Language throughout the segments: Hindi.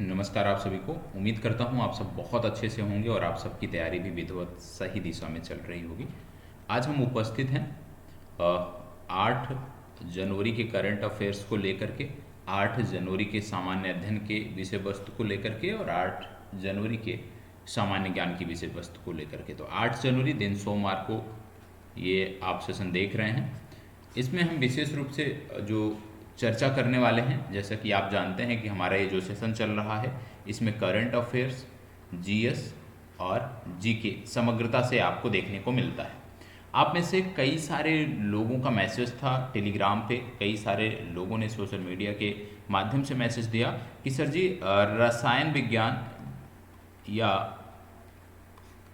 नमस्कार आप सभी को। उम्मीद करता हूँ आप सब बहुत अच्छे से होंगे और आप सबकी तैयारी भी विधिवत सही दिशा में चल रही होगी। आज हम उपस्थित हैं 8 जनवरी के करंट अफेयर्स को लेकर के, 8 जनवरी के सामान्य अध्ययन के विषय वस्तु को लेकर के और 8 जनवरी के सामान्य ज्ञान की विषय वस्तु को लेकर के। तो 8 जनवरी दिन सोमवार को ये आप सेशन देख रहे हैं। इसमें हम विशेष रूप से जो चर्चा करने वाले हैं, जैसा कि आप जानते हैं कि हमारा ये जो सेशन चल रहा है इसमें करंट अफेयर्स, जीएस और जीके समग्रता से आपको देखने को मिलता है। आप में से कई सारे लोगों का मैसेज था टेलीग्राम पे, कई सारे लोगों ने सोशल मीडिया के माध्यम से मैसेज दिया कि सर जी रसायन विज्ञान या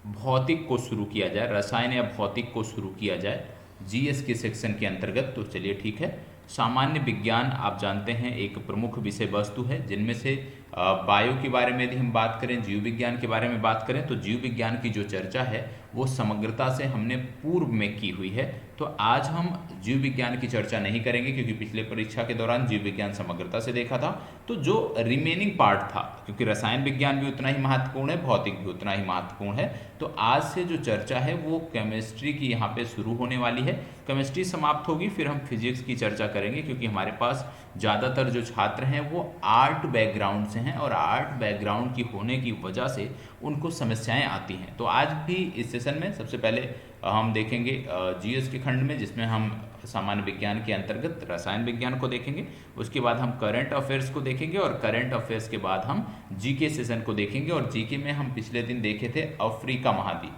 भौतिक को शुरू किया जाए, रसायन या भौतिक को शुरू किया जाए जीएस के सेक्शन के अंतर्गत। तो चलिए ठीक है। सामान्य विज्ञान आप जानते हैं एक प्रमुख विषय वस्तु है, जिनमें से बायो के बारे में यदि हम बात करें, जीव विज्ञान के बारे में बात करें, तो जीव विज्ञान की जो चर्चा है वो समग्रता से हमने पूर्व में की हुई है। तो आज हम जीव विज्ञान की चर्चा नहीं करेंगे क्योंकि पिछले परीक्षा के दौरान जीव विज्ञान समग्रता से देखा था। तो जो रिमेनिंग पार्ट था, क्योंकि रसायन विज्ञान भी उतना ही महत्वपूर्ण है, भौतिक भी उतना ही महत्वपूर्ण है, तो आज से जो चर्चा है वो केमिस्ट्री की यहाँ पे शुरू होने वाली है। केमिस्ट्री समाप्त होगी, फिर हम फिजिक्स की चर्चा करेंगे, क्योंकि हमारे पास ज़्यादातर जो छात्र हैं वो आर्ट बैकग्राउंड से हैं और आर्ट बैकग्राउंड की होने की वजह से उनको समस्याएं आती हैं। तो आज भी इस सेशन में सबसे पहले हम देखेंगे जीएस के खंड में, जिसमें हम सामान्य विज्ञान के अंतर्गत रसायन विज्ञान को देखेंगे। उसके बाद हम करंट अफेयर्स को देखेंगे और करंट अफेयर्स के बाद हम जीके सेशन को देखेंगे। और जीके में हम पिछले दिन देखे थे अफ्रीका महाद्वीप,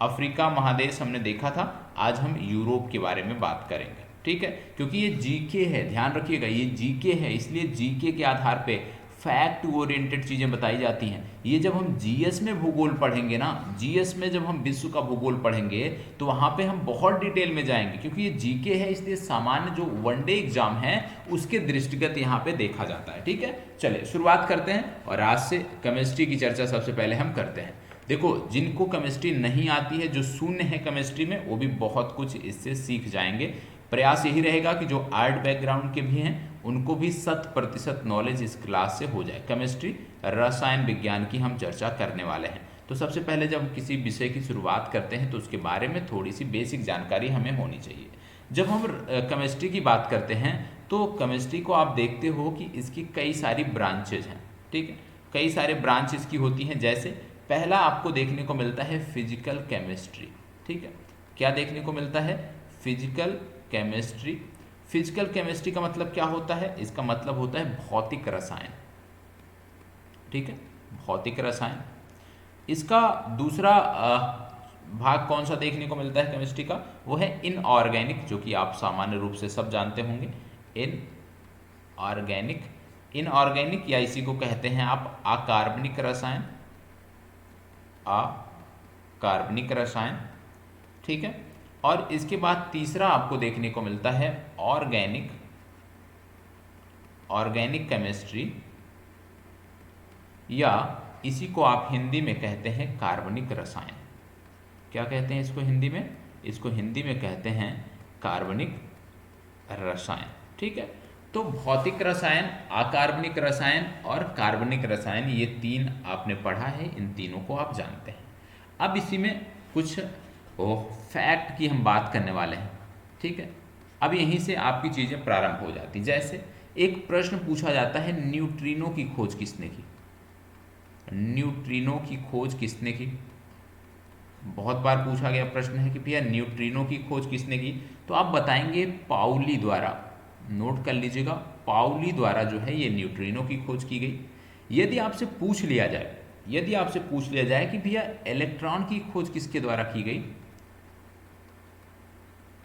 अफ्रीका महादेश हमने देखा था। आज हम यूरोप के बारे में बात करेंगे, ठीक है, क्योंकि ये जीके है, ध्यान रखिएगा ये जीके है, इसलिए जीके के आधार पे फैक्ट ओरिएंटेड चीज़ें बताई जाती हैं। ये जब हम जीएस में भूगोल पढ़ेंगे ना, जीएस में जब हम विश्व का भूगोल पढ़ेंगे तो वहाँ पे हम बहुत डिटेल में जाएंगे, क्योंकि ये जीके है, इसलिए सामान्य जो वनडे एग्जाम है उसके दृष्टिगत यहाँ पे देखा जाता है। ठीक है, चलिए शुरुआत करते हैं और आज से केमिस्ट्री की चर्चा सबसे पहले हम करते हैं। देखो, जिनको केमिस्ट्री नहीं आती है, जो शून्य है केमिस्ट्री में, वो भी बहुत कुछ इससे सीख जाएंगे। प्रयास यही रहेगा कि जो आर्ट बैकग्राउंड के भी हैं उनको भी 100% नॉलेज इस क्लास से हो जाए। केमिस्ट्री, रसायन विज्ञान की हम चर्चा करने वाले हैं। तो सबसे पहले जब हम किसी विषय की शुरुआत करते हैं तो उसके बारे में थोड़ी सी बेसिक जानकारी हमें होनी चाहिए। जब हम केमिस्ट्री की बात करते हैं तो केमिस्ट्री को आप देखते हो कि इसकी कई सारी ब्रांचेज हैं, ठीक है, कई सारे ब्रांच इसकी होती हैं। जैसे पहला आपको देखने को मिलता है फिजिकल केमिस्ट्री, ठीक है, क्या देखने को मिलता है? Physical chemistry. फिजिकल केमिस्ट्री का मतलब क्या होता है? इसका मतलब होता है भौतिक रसायन, ठीक है, भौतिक रसायन। इसका दूसरा भाग कौन सा देखने को मिलता है केमिस्ट्री का? वो है इनऑर्गेनिक, जो कि आप सामान्य रूप से सब जानते होंगे। इनऑर्गेनिक, इनऑर्गेनिक या इसी को कहते हैं आप अकार्बनिक रसायन, अकार्बनिक रसायन, ठीक है। और इसके बाद तीसरा आपको देखने को मिलता है ऑर्गेनिक, ऑर्गेनिक केमिस्ट्री, या इसी को आप हिंदी में कहते हैं कार्बनिक रसायन। क्या कहते हैं इसको हिंदी में? इसको हिंदी में कहते हैं कार्बनिक रसायन, ठीक है। तो भौतिक रसायन, अकार्बनिक रसायन और कार्बनिक रसायन, ये तीन आपने पढ़ा है, इन तीनों को आप जानते हैं। अब इसी में कुछ फैक्ट की हम बात करने वाले हैं, ठीक है। अब यहीं से आपकी चीज़ें प्रारंभ हो जाती। जैसे एक प्रश्न पूछा जाता है, न्यूट्रिनो की खोज किसने की? न्यूट्रिनो की खोज किसने की? बहुत बार पूछा गया प्रश्न है कि भैया न्यूट्रिनो की खोज किसने की? तो आप बताएंगे पाउली द्वारा। नोट कर लीजिएगा, पाउली द्वारा जो है ये न्यूट्रिनो की खोज की गई। यदि आपसे पूछ लिया जाए, यदि आपसे पूछ लिया जाए कि भैया इलेक्ट्रॉन की खोज किसके द्वारा की गई,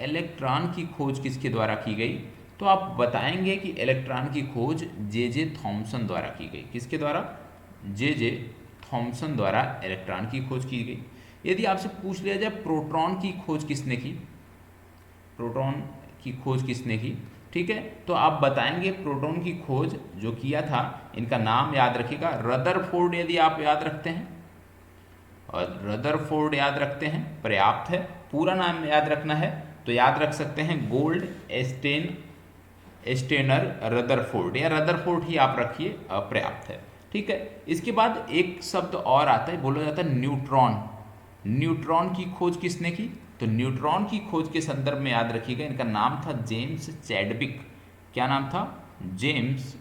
इलेक्ट्रॉन की खोज किसके द्वारा की गई, तो आप बताएंगे कि इलेक्ट्रॉन की खोज जे थॉमसन द्वारा की गई। किसके द्वारा? जे थॉमसन द्वारा इलेक्ट्रॉन की खोज की गई। यदि आपसे पूछ लिया जाए प्रोटॉन की खोज किसने की, प्रोटॉन की खोज किसने की, ठीक है, तो आप बताएंगे प्रोटॉन की खोज जो किया था, इनका नाम याद रखिएगा, रदरफोर्ड। यदि आप याद रखते हैं और रदरफोर्ड याद रखते हैं पर्याप्त है। पूरा नाम याद रखना है तो याद रख सकते हैं गोल्ड स्टेनर रदरफोर्ड, या रदरफोर्ड ही आप रखिए, पर्याप्त है। ठीक है। इसके बाद एक शब्द और आता है, बोला जाता है न्यूट्रॉन। न्यूट्रॉन की खोज किसने की? तो न्यूट्रॉन की खोज के संदर्भ में याद रखिएगा, इनका नाम था जेम्स चैडविक। क्या नाम था? जेम्स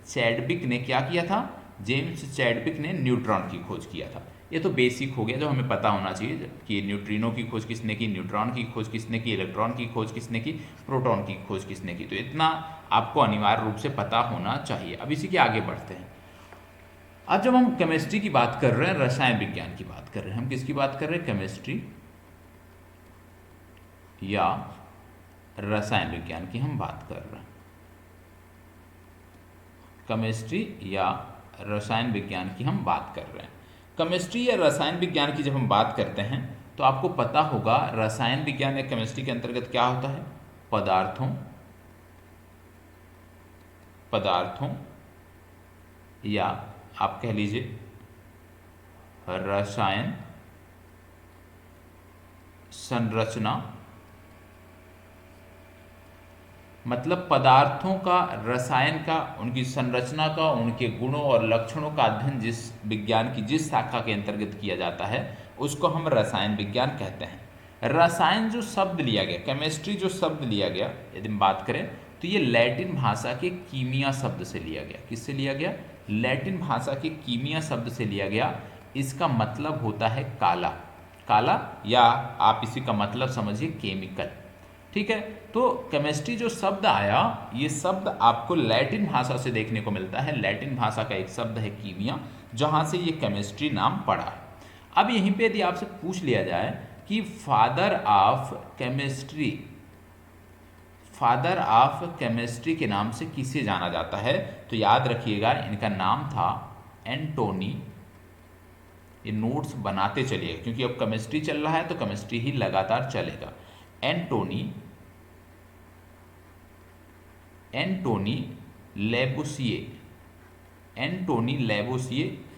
चैडविक ने क्या किया था? जेम्स चैडविक ने न्यूट्रॉन की खोज किया था। ये तो बेसिक हो गया जो हमें पता होना चाहिए कि न्यूट्रिनो की खोज किसने की, न्यूट्रॉन की खोज किसने की, इलेक्ट्रॉन की खोज किसने की, प्रोटॉन की खोज किसने की। तो इतना आपको अनिवार्य रूप से पता होना चाहिए। अब इसी के आगे बढ़ते हैं। आज जब हम केमिस्ट्री की बात कर रहे हैं, रसायन विज्ञान की बात कर रहे हैं, हम किसकी बात कर रहे हैं? केमिस्ट्री या रसायन विज्ञान की हम बात कर रहे हैं। केमिस्ट्री या रसायन विज्ञान की हम बात कर रहे हैं। केमिस्ट्री या रसायन विज्ञान की जब हम बात करते हैं तो आपको पता होगा रसायन विज्ञान या केमिस्ट्री के अंतर्गत क्या होता है? पदार्थों या आप कह लीजिए रसायन संरचना, मतलब पदार्थों का, रसायन का, उनकी संरचना का, उनके गुणों और लक्षणों का अध्ययन जिस विज्ञान की जिस शाखा के अंतर्गत किया जाता है उसको हम रसायन विज्ञान कहते हैं। रसायन जो शब्द लिया गया, केमिस्ट्री जो शब्द लिया गया, यदि हम बात करें तो ये लैटिन भाषा के कीमिया शब्द से लिया गया। किससे लिया गया? लैटिन भाषा के कीमिया शब्द से लिया गया। इसका मतलब होता है काला, काला, या आप इसी का मतलब समझिए केमिकल। ठीक है। तो केमिस्ट्री जो शब्द आया, ये शब्द आपको लैटिन भाषा से देखने को मिलता है। लैटिन भाषा का एक शब्द है कीमिया, जहां से ये केमिस्ट्री नाम पड़ा है। अब यहीं पे यदि आपसे पूछ लिया जाए कि फादर ऑफ केमिस्ट्री के नाम से किसे जाना जाता है, तो याद रखिएगा इनका नाम था एंटोनी। ये नोट्स बनाते चलिए क्योंकि अब केमिस्ट्री चल रहा है तो केमिस्ट्री ही लगातार चलेगा। एंटोनी लेबोसिए,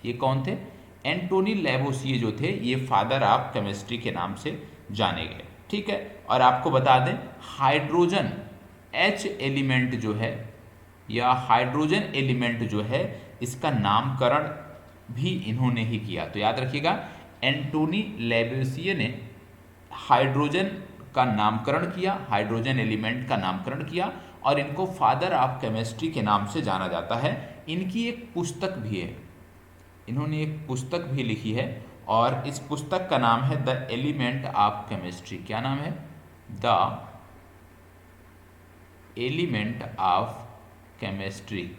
ये कौन थे? एंटोनी लेबोसिए जो थे ये फादर ऑफ केमिस्ट्री के नाम से जाने गए। ठीक है। और आपको बता दें हाइड्रोजन H एलिमेंट जो है, या हाइड्रोजन एलिमेंट जो है, इसका नामकरण भी इन्होंने ही किया। तो याद रखिएगा एंटोनी लेबोसिए ने हाइड्रोजन का नामकरण किया, हाइड्रोजन एलिमेंट का नामकरण किया, और इनको फादर ऑफ केमिस्ट्री के नाम से जाना जाता है। इनकी एक पुस्तक भी है, इन्होंने एक पुस्तक भी लिखी है, और इस पुस्तक का नाम है द एलिमेंट ऑफ केमिस्ट्री। क्या नाम है? The element of chemistry.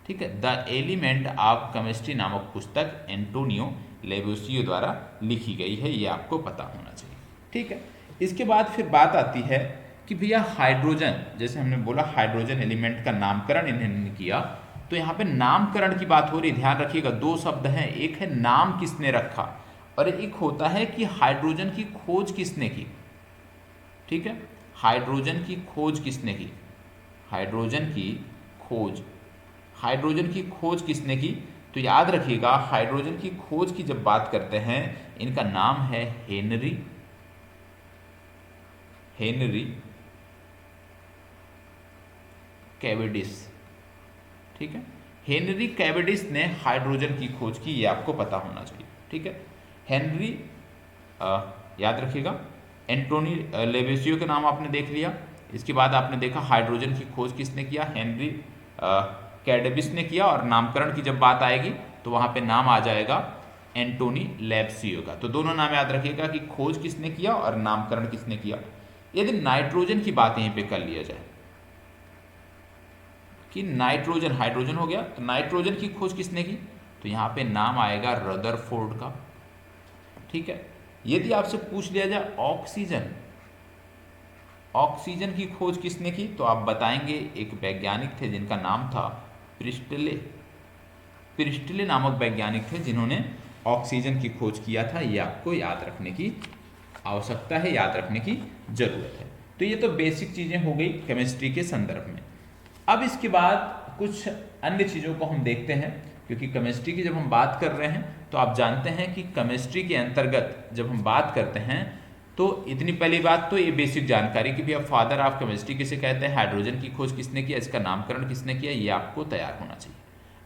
ठीक है। द एलिमेंट ऑफ केमिस्ट्री नामक पुस्तक एंटोनियो लेबोसिए द्वारा लिखी गई है, ये आपको पता होना चाहिए। ठीक है। इसके बाद फिर बात आती है कि भैया हाइड्रोजन, जैसे हमने बोला हाइड्रोजन एलिमेंट का नामकरण इन्होंने किया, तो यहाँ पे नामकरण की बात हो रही। ध्यान रखिएगा दो शब्द हैं, एक है नाम किसने रखा और एक होता है कि हाइड्रोजन की खोज किसने की। ठीक है। हाइड्रोजन की खोज किसने की? हाइड्रोजन की खोज किसने की? तो याद रखिएगा हाइड्रोजन की खोज की जब बात करते हैं, इनका नाम है हेनरी कैवेडिस। ठीक है। हेनरी कैवेडिस ने हाइड्रोजन की खोज की, ये आपको पता होना चाहिए। ठीक है। हेनरी याद रखिएगा, एंटोनी लेबोसिए का नाम आपने देख लिया। इसके बाद आपने देखा हाइड्रोजन की खोज किसने किया? हेनरी कैवेडिस ने किया, और नामकरण की जब बात आएगी तो वहां पे नाम आ जाएगा एंटोनी लेबोसिए का। तो दोनों नाम याद रखिएगा कि खोज किसने किया और नामकरण किसने किया। यदि नाइट्रोजन की बात यहीं पे कर लिया जाए कि नाइट्रोजन, हाइड्रोजन हो गया, तो नाइट्रोजन की खोज किसने की? तो यहाँ पे नाम आएगा रदरफोर्ड का। ठीक है। यदि आपसे पूछ लिया जाए ऑक्सीजन की खोज किसने की, तो आप बताएंगे एक वैज्ञानिक थे जिनका नाम था प्रिस्टले नामक वैज्ञानिक थे जिन्होंने ऑक्सीजन की खोज किया था। ये आपको याद रखने की आवश्यकता है, याद रखने की जरूरत है। तो ये तो बेसिक चीजें हो गई केमिस्ट्री के संदर्भ में। अब इसके बाद कुछ अन्य चीजों को हम देखते हैं, क्योंकि केमिस्ट्री की जब हम बात कर रहे हैं तो आप जानते हैं कि केमिस्ट्री के अंतर्गत जब हम बात करते हैं तो इतनी पहली बात तो ये बेसिक जानकारी कि भैया फादर ऑफ केमिस्ट्री किसे कहते हैं, हाइड्रोजन की खोज किसने किया, इसका नामकरण किसने किया, ये आपको तैयार होना चाहिए।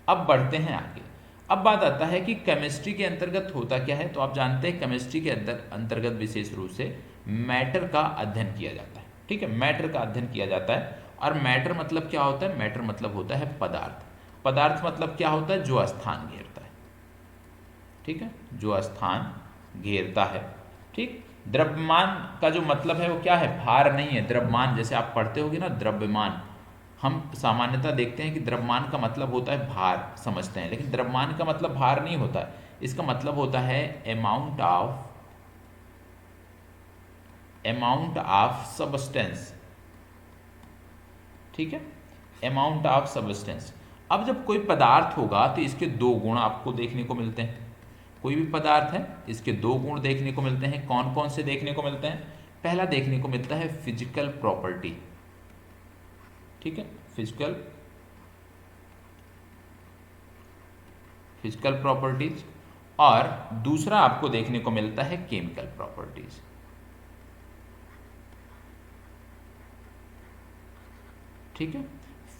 अब बढ़ते हैं आगे। अब बात आता है कि केमिस्ट्री के अंतर्गत होता क्या है। तो आप जानते हैं केमिस्ट्री के अंतर्गत विशेष रूप से मैटर का अध्ययन किया जाता है। ठीक है, मैटर का अध्ययन किया जाता है। और मैटर मतलब क्या होता है, मैटर मतलब होता है पदार्थ। पदार्थ मतलब क्या होता है, जो स्थान घेरता है। ठीक है, जो स्थान घेरता है। ठीक, द्रव्यमान का जो मतलब है वो क्या है, भार नहीं है। द्रव्यमान जैसे आप पढ़ते होगे ना, द्रव्यमान, हम सामान्यतः देखते हैं कि द्रव्यमान का मतलब होता है भार समझते हैं, लेकिन द्रव्यमान का मतलब भार नहीं होता है। इसका मतलब होता है अमाउंट ऑफ सब्सटेंस। ठीक है, अमाउंट ऑफ सब्सटेंस। अब जब कोई पदार्थ होगा तो इसके दो गुण आपको देखने को मिलते हैं। कोई भी पदार्थ है, इसके दो गुण देखने को मिलते हैं। कौन कौन से देखने को मिलते हैं, पहला देखने को मिलता है फिजिकल प्रॉपर्टी। ठीक है, फिजिकल प्रॉपर्टीज। और दूसरा आपको देखने को मिलता है केमिकल प्रॉपर्टीज। ठीक है,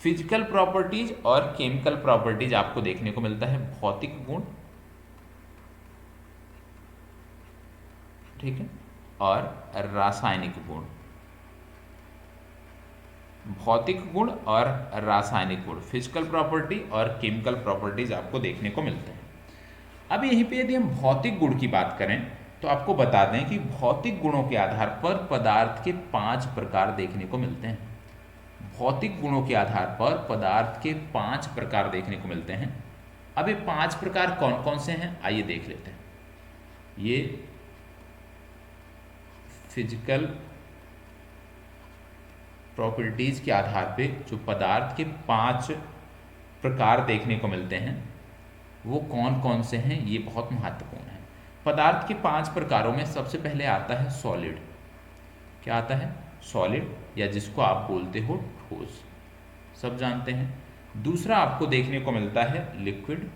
फिजिकल प्रॉपर्टीज और केमिकल प्रॉपर्टीज आपको देखने को मिलता है भौतिक गुण। ठीक है, और रासायनिक गुण। भौतिक गुण और रासायनिक गुण, फिजिकल प्रॉपर्टी और केमिकल प्रॉपर्टीज आपको देखने को मिलते हैं। अब यहीं पे यदि हम भौतिक गुण की बात करें तो आपको बता दें कि भौतिक गुणों के आधार पर पदार्थ के 5 प्रकार देखने को मिलते हैं। भौतिक गुणों के आधार पर पदार्थ के 5 प्रकार देखने को मिलते हैं। अब ये 5 प्रकार कौन कौन से हैं, आइए देख लेते हैं। ये फिजिकल प्रॉपर्टीज के आधार पे जो पदार्थ के 5 प्रकार देखने को मिलते हैं वो कौन कौन से हैं, ये बहुत महत्वपूर्ण है। पदार्थ के 5 प्रकारों में सबसे पहले आता है सॉलिड। क्या आता है, सॉलिड, या जिसको आप बोलते हो ठोस, सब जानते हैं। दूसरा आपको देखने को मिलता है लिक्विड,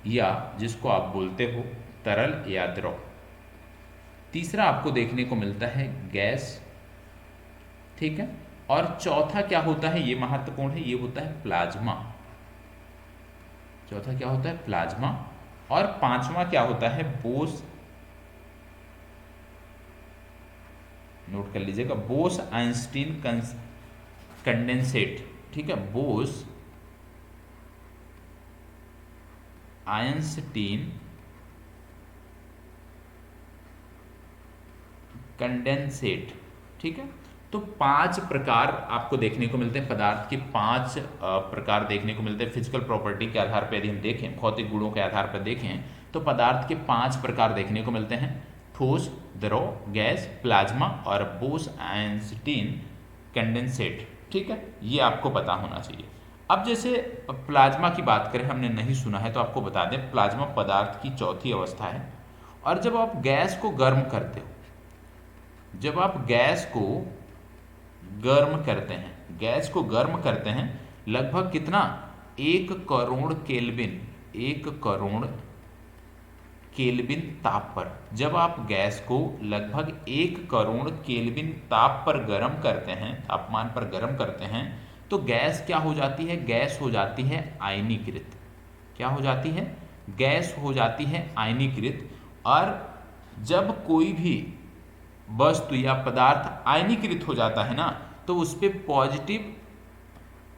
या जिसको आप बोलते हो तरल या द्रव। तीसरा आपको देखने को मिलता है गैस। ठीक है, और चौथा क्या होता है, ये महत्वपूर्ण है, ये होता है प्लाज्मा। चौथा क्या होता है, प्लाज्मा। और पांचवा क्या होता है, बोस, नोट कर लीजिएगा, बोस आइंस्टीन कंडेंसेट। ठीक है, बोस आइंस्टीन कंडेंसेट। ठीक है, तो 5 प्रकार आपको देखने को मिलते हैं। पदार्थ के 5 प्रकार देखने को मिलते हैं। फिजिकल प्रॉपर्टी के आधार पर यदि हम देखें, भौतिक गुणों के आधार पर देखें तो पदार्थ के 5 प्रकार देखने को मिलते हैं, ठोस, द्रव, गैस, प्लाज्मा और बोस आइंस्टीन कंडेंसेट। ठीक है, ये आपको पता होना चाहिए। अब जैसे प्लाज्मा की बात करें, हमने नहीं सुना है तो आपको बता दें, प्लाज्मा पदार्थ की चौथी अवस्था है। और जब आप गैस को गर्म करते हो, जब आप गैस को गर्म करते हैं, गैस को गर्म करते हैं लगभग कितना, 1 करोड़ केल्विन, 1 करोड़ केल्विन ताप पर। जब आप गैस को लगभग 1 करोड़ केल्विन ताप पर गर्म करते हैं, तापमान पर गर्म करते हैं, तो गैस क्या हो जाती है, गैस हो जाती है आयनीकृत। क्या हो जाती है, गैस हो जाती है आयनीकृत। और जब कोई भी वस्तु या पदार्थ आयनीकृत हो जाता है ना, तो उस पर पॉजिटिव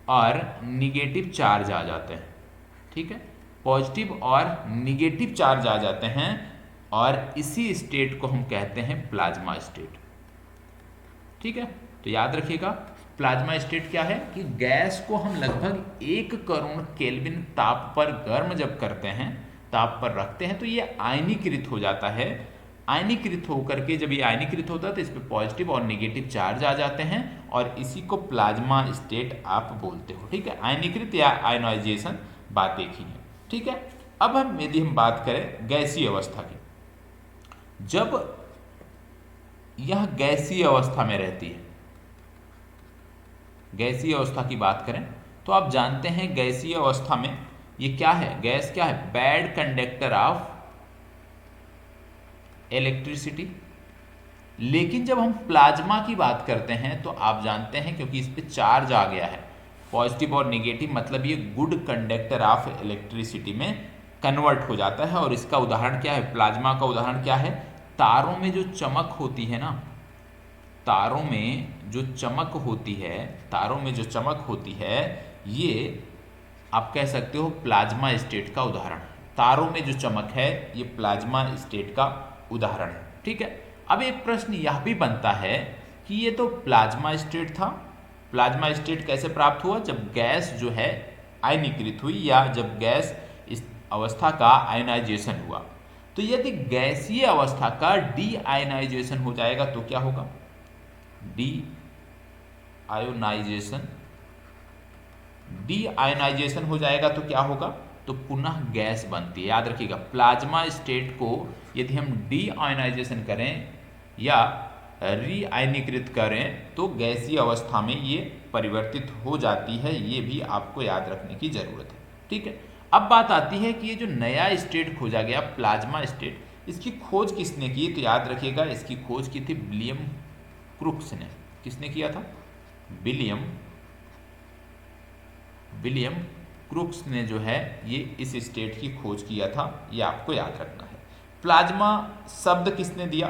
और निगेटिव चार्ज आ जाते हैं। ठीक है, पॉजिटिव और निगेटिव चार्ज आ जाते हैं, और इसी स्टेट को हम कहते हैं प्लाज्मा स्टेट। ठीक है, तो याद रखिएगा, प्लाज्मा स्टेट क्या है कि गैस को हम लगभग 1 करोड़ केल्विन ताप पर गर्म जब करते हैं, ताप पर रखते हैं, तो ये आयनीकृत हो जाता है। आयनीकृत होकर के जब ये आयनीकृत होता है तो इस पर पॉजिटिव और नेगेटिव चार्ज आ जाते हैं, और इसी को प्लाज्मा स्टेट आप बोलते हो। ठीक है, आयनीकृत या आयनाइजेशन बात एक ही है। ठीक है, अब यदि हम बात करें गैसीय अवस्था की, जब यह गैसीय अवस्था में रहती है, गैसीय अवस्था की बात करें तो आप जानते हैं गैसीय अवस्था में ये क्या है, गैस क्या है, बैड कंडक्टर ऑफ इलेक्ट्रिसिटी। लेकिन जब हम प्लाज्मा की बात करते हैं तो आप जानते हैं क्योंकि इस पे चार्ज आ गया है पॉजिटिव और नेगेटिव, मतलब ये गुड कंडक्टर ऑफ इलेक्ट्रिसिटी में कन्वर्ट हो जाता है। और इसका उदाहरण क्या है, प्लाज्मा का उदाहरण क्या है, तारों में जो चमक होती है ना, तारों में जो चमक होती है, तारों में जो चमक होती है, ये आप कह सकते हो प्लाज्मा स्टेट का उदाहरण है। तारों में जो चमक है ये प्लाज्मा स्टेट का उदाहरण है। ठीक है, अब एक प्रश्न यह भी बनता है कि ये तो प्लाज्मा स्टेट था, प्लाज्मा स्टेट कैसे प्राप्त हुआ, जब गैस जो है आयनीकृत हुई या जब गैस इस अवस्था का आयनाइजेशन हुआ। तो यदि गैसीय अवस्था का डी आयनाइजेशन हो जाएगा तो क्या होगा, डी आयोनाइजेशन, डी आयोनाइजेशन हो जाएगा तो क्या होगा, तो पुनः गैस बनती है। याद रखिएगा, प्लाज्मा स्टेट को यदि हम डी आयोनाइजेशन करें या रीआयनीकृत करें तो गैसीय अवस्था में ये परिवर्तित हो जाती है, ये भी आपको याद रखने की जरूरत है। ठीक है, अब बात आती है कि ये जो नया स्टेट खोजा गया प्लाज्मा स्टेट, इसकी खोज किसने की, तो याद रखिएगा इसकी खोज की थी विलियम क्रुक्स ने। किसने किया था, विलियम क्रुक्स ने जो है ये इस स्टेट की खोज किया था, ये आपको याद रखना है। प्लाज्मा शब्द किसने दिया,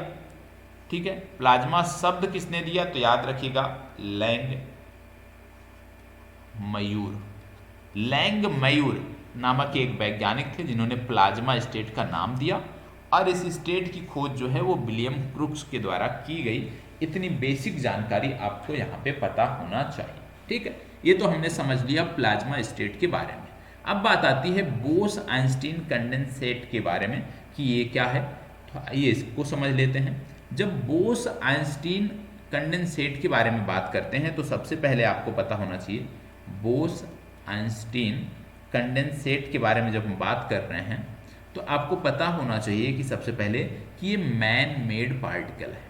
ठीक है, प्लाज्मा शब्द किसने दिया, तो याद रखिएगा लैंग मयूर नामक एक वैज्ञानिक थे जिन्होंने प्लाज्मा स्टेट का नाम दिया, और इस स्टेट की खोज जो है वो विलियम क्रुक्स के द्वारा की गई। इतनी बेसिक जानकारी आपको यहाँ पे पता होना चाहिए। ठीक है, ये तो हमने समझ लिया प्लाज्मा स्टेट के बारे में। अब बात आती है बोस आइंस्टीन कंडेंसेट के बारे में कि ये क्या है, तो आइए इसको समझ लेते हैं। जब बोस आइंस्टीन कंडेंसेट के बारे में बात करते हैं तो सबसे पहले आपको पता होना चाहिए बोस आइंस्टीन कंडेंसेट के बारे में जब हम बात कर रहे हैं तो आपको पता होना चाहिए कि सबसे पहले कि ये मैन मेड पार्टिकल है।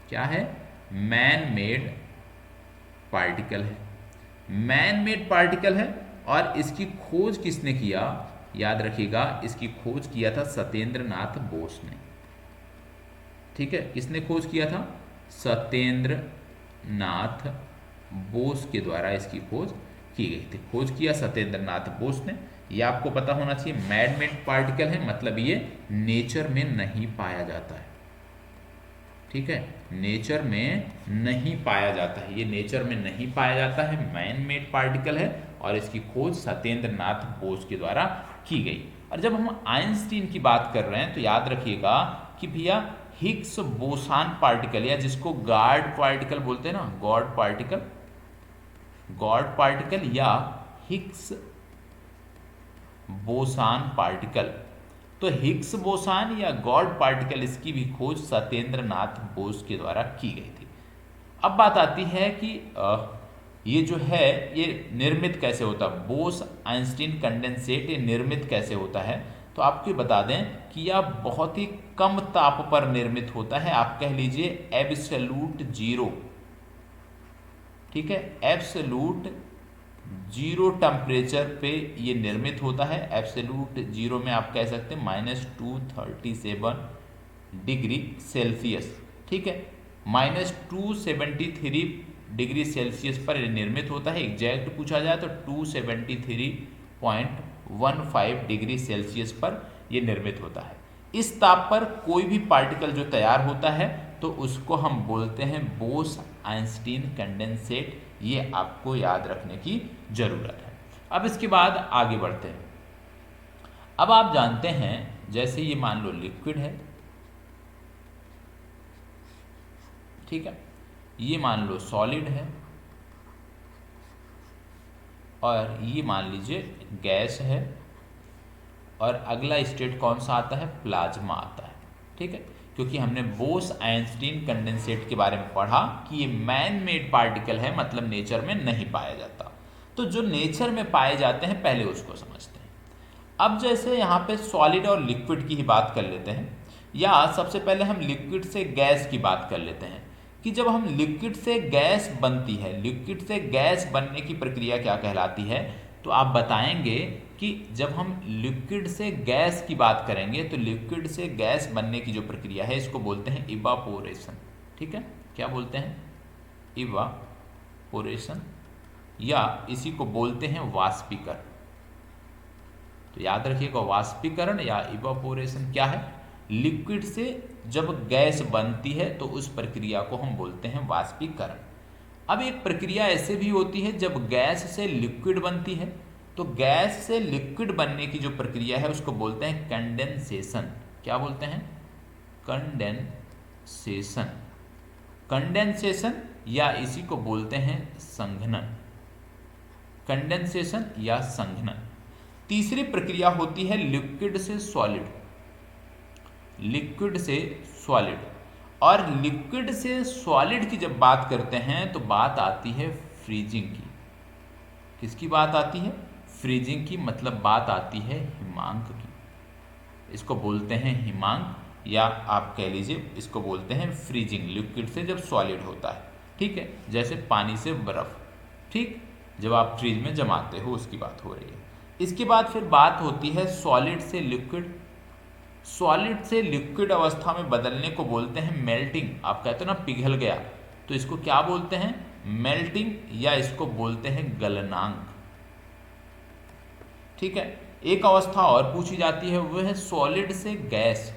क्या है, मैन मेड पार्टिकल है, मैन मेड पार्टिकल है। और इसकी खोज किसने किया, याद रखिएगा इसकी खोज किया था सत्येंद्र नाथ बोस ने। ठीक है, किसने खोज किया था, सत्येंद्र नाथ बोस के द्वारा इसकी खोज की गई थी। खोज किया सत्येंद्र नाथ बोस ने। यह आपको पता होना चाहिए मैन मेड पार्टिकल है, मतलब ये नेचर में नहीं पाया जाता है। ठीक है, नेचर में नहीं पाया जाता है, ये नेचर में नहीं पाया जाता है, मैन मेड पार्टिकल है और इसकी खोज सत्येंद्र नाथ बोस के द्वारा की गई। और जब हम आइंस्टीन की बात कर रहे हैं तो याद रखिएगा कि भैया हिग्स बोसान पार्टिकल या जिसको गॉड पार्टिकल बोलते हैं ना, गॉड पार्टिकल या हिग्स बोसान पार्टिकल, तो हिग्स बोसान या गॉड पार्टिकल इसकी भी खोज सत्येंद्र नाथ बोस के द्वारा की गई थी। अब बात आती है कि ये जो है ये निर्मित कैसे होता है, बोस आइंस्टीन कंडेंसेट ये निर्मित कैसे होता है, तो आपको बता दें कि यह बहुत ही कम ताप पर निर्मित होता है। आप कह लीजिए एब्सोल्यूट जीरो, ठीक है, एब्सोल्यूट जीरो टेम्परेचर पे ये निर्मित होता है। एब्सोल्यूट जीरो में आप कह सकते हैं -237 डिग्री सेल्सियस। ठीक है, -273 डिग्री सेल्सियस पर ये निर्मित होता है। एग्जैक्ट पूछा जाए तो 273.15 डिग्री सेल्सियस पर ये निर्मित होता है। इस ताप पर कोई भी पार्टिकल जो तैयार होता है तो उसको हम बोलते हैं बोस आइंस्टीन कंडेंसेट। ये आपको याद रखने की जरूरत है। अब इसके बाद आगे बढ़ते हैं। अब आप जानते हैं जैसे ये मान लो लिक्विड है, ठीक है, ये मान लो सॉलिड है और ये मान लीजिए गैस है, और अगला स्टेट कौन सा आता है, प्लाज्मा आता है। ठीक है, क्योंकि हमने बोस आइंस्टीन कंडेंसेट के बारे में पढ़ा कि ये मैन मेड पार्टिकल है, मतलब नेचर में नहीं पाया जाता। तो जो नेचर में पाए जाते हैं पहले उसको समझते हैं। अब जैसे यहाँ पे सॉलिड और लिक्विड की ही बात कर लेते हैं, या सबसे पहले हम लिक्विड से गैस की बात कर लेते हैं कि जब हम लिक्विड से गैस बनती है, लिक्विड से गैस बनने की प्रक्रिया क्या कहलाती है, तो आप बताएंगे कि जब हम लिक्विड से गैस की बात करेंगे तो लिक्विड से गैस बनने की जो प्रक्रिया है इसको बोलते हैं इवापोरेशन। ठीक है, क्या बोलते हैं? इवापोरेशन, या इसी को बोलते हैं वाष्पीकरण। तो याद रखिएगा, वाष्पीकरण या इवापोरेशन क्या है? लिक्विड से जब गैस बनती है तो उस प्रक्रिया को हम बोलते हैं वाष्पीकरण। अब एक प्रक्रिया ऐसे भी होती है जब गैस से लिक्विड बनती है, तो गैस से लिक्विड बनने की जो प्रक्रिया है उसको बोलते हैं कंडेंसेशन। क्या बोलते हैं? कंडेंसेशन। कंडेंसेशन या इसी को बोलते हैं संघनन। कंडेंसेशन या संघनन। तीसरी प्रक्रिया होती है लिक्विड से सॉलिड। लिक्विड से सॉलिड, और लिक्विड से सॉलिड की जब बात करते हैं तो बात आती है फ्रीजिंग की। किसकी बात आती है? फ्रीजिंग की, मतलब बात आती है हिमांक की। इसको बोलते हैं हिमांक, या आप कह लीजिए इसको बोलते हैं फ्रीजिंग, लिक्विड से जब सॉलिड होता है। ठीक है, जैसे पानी से बर्फ, ठीक, जब आप फ्रिज में जमाते हो उसकी बात हो रही है। इसके बाद फिर बात होती है सॉलिड से लिक्विड। सॉलिड से लिक्विड अवस्था में बदलने को बोलते हैं मेल्टिंग। आप कहते हो ना पिघल गया, तो इसको क्या बोलते हैं? मेल्टिंग, या इसको बोलते हैं गलनांक। ठीक है, एक अवस्था और पूछी जाती है, वो है सॉलिड से गैस।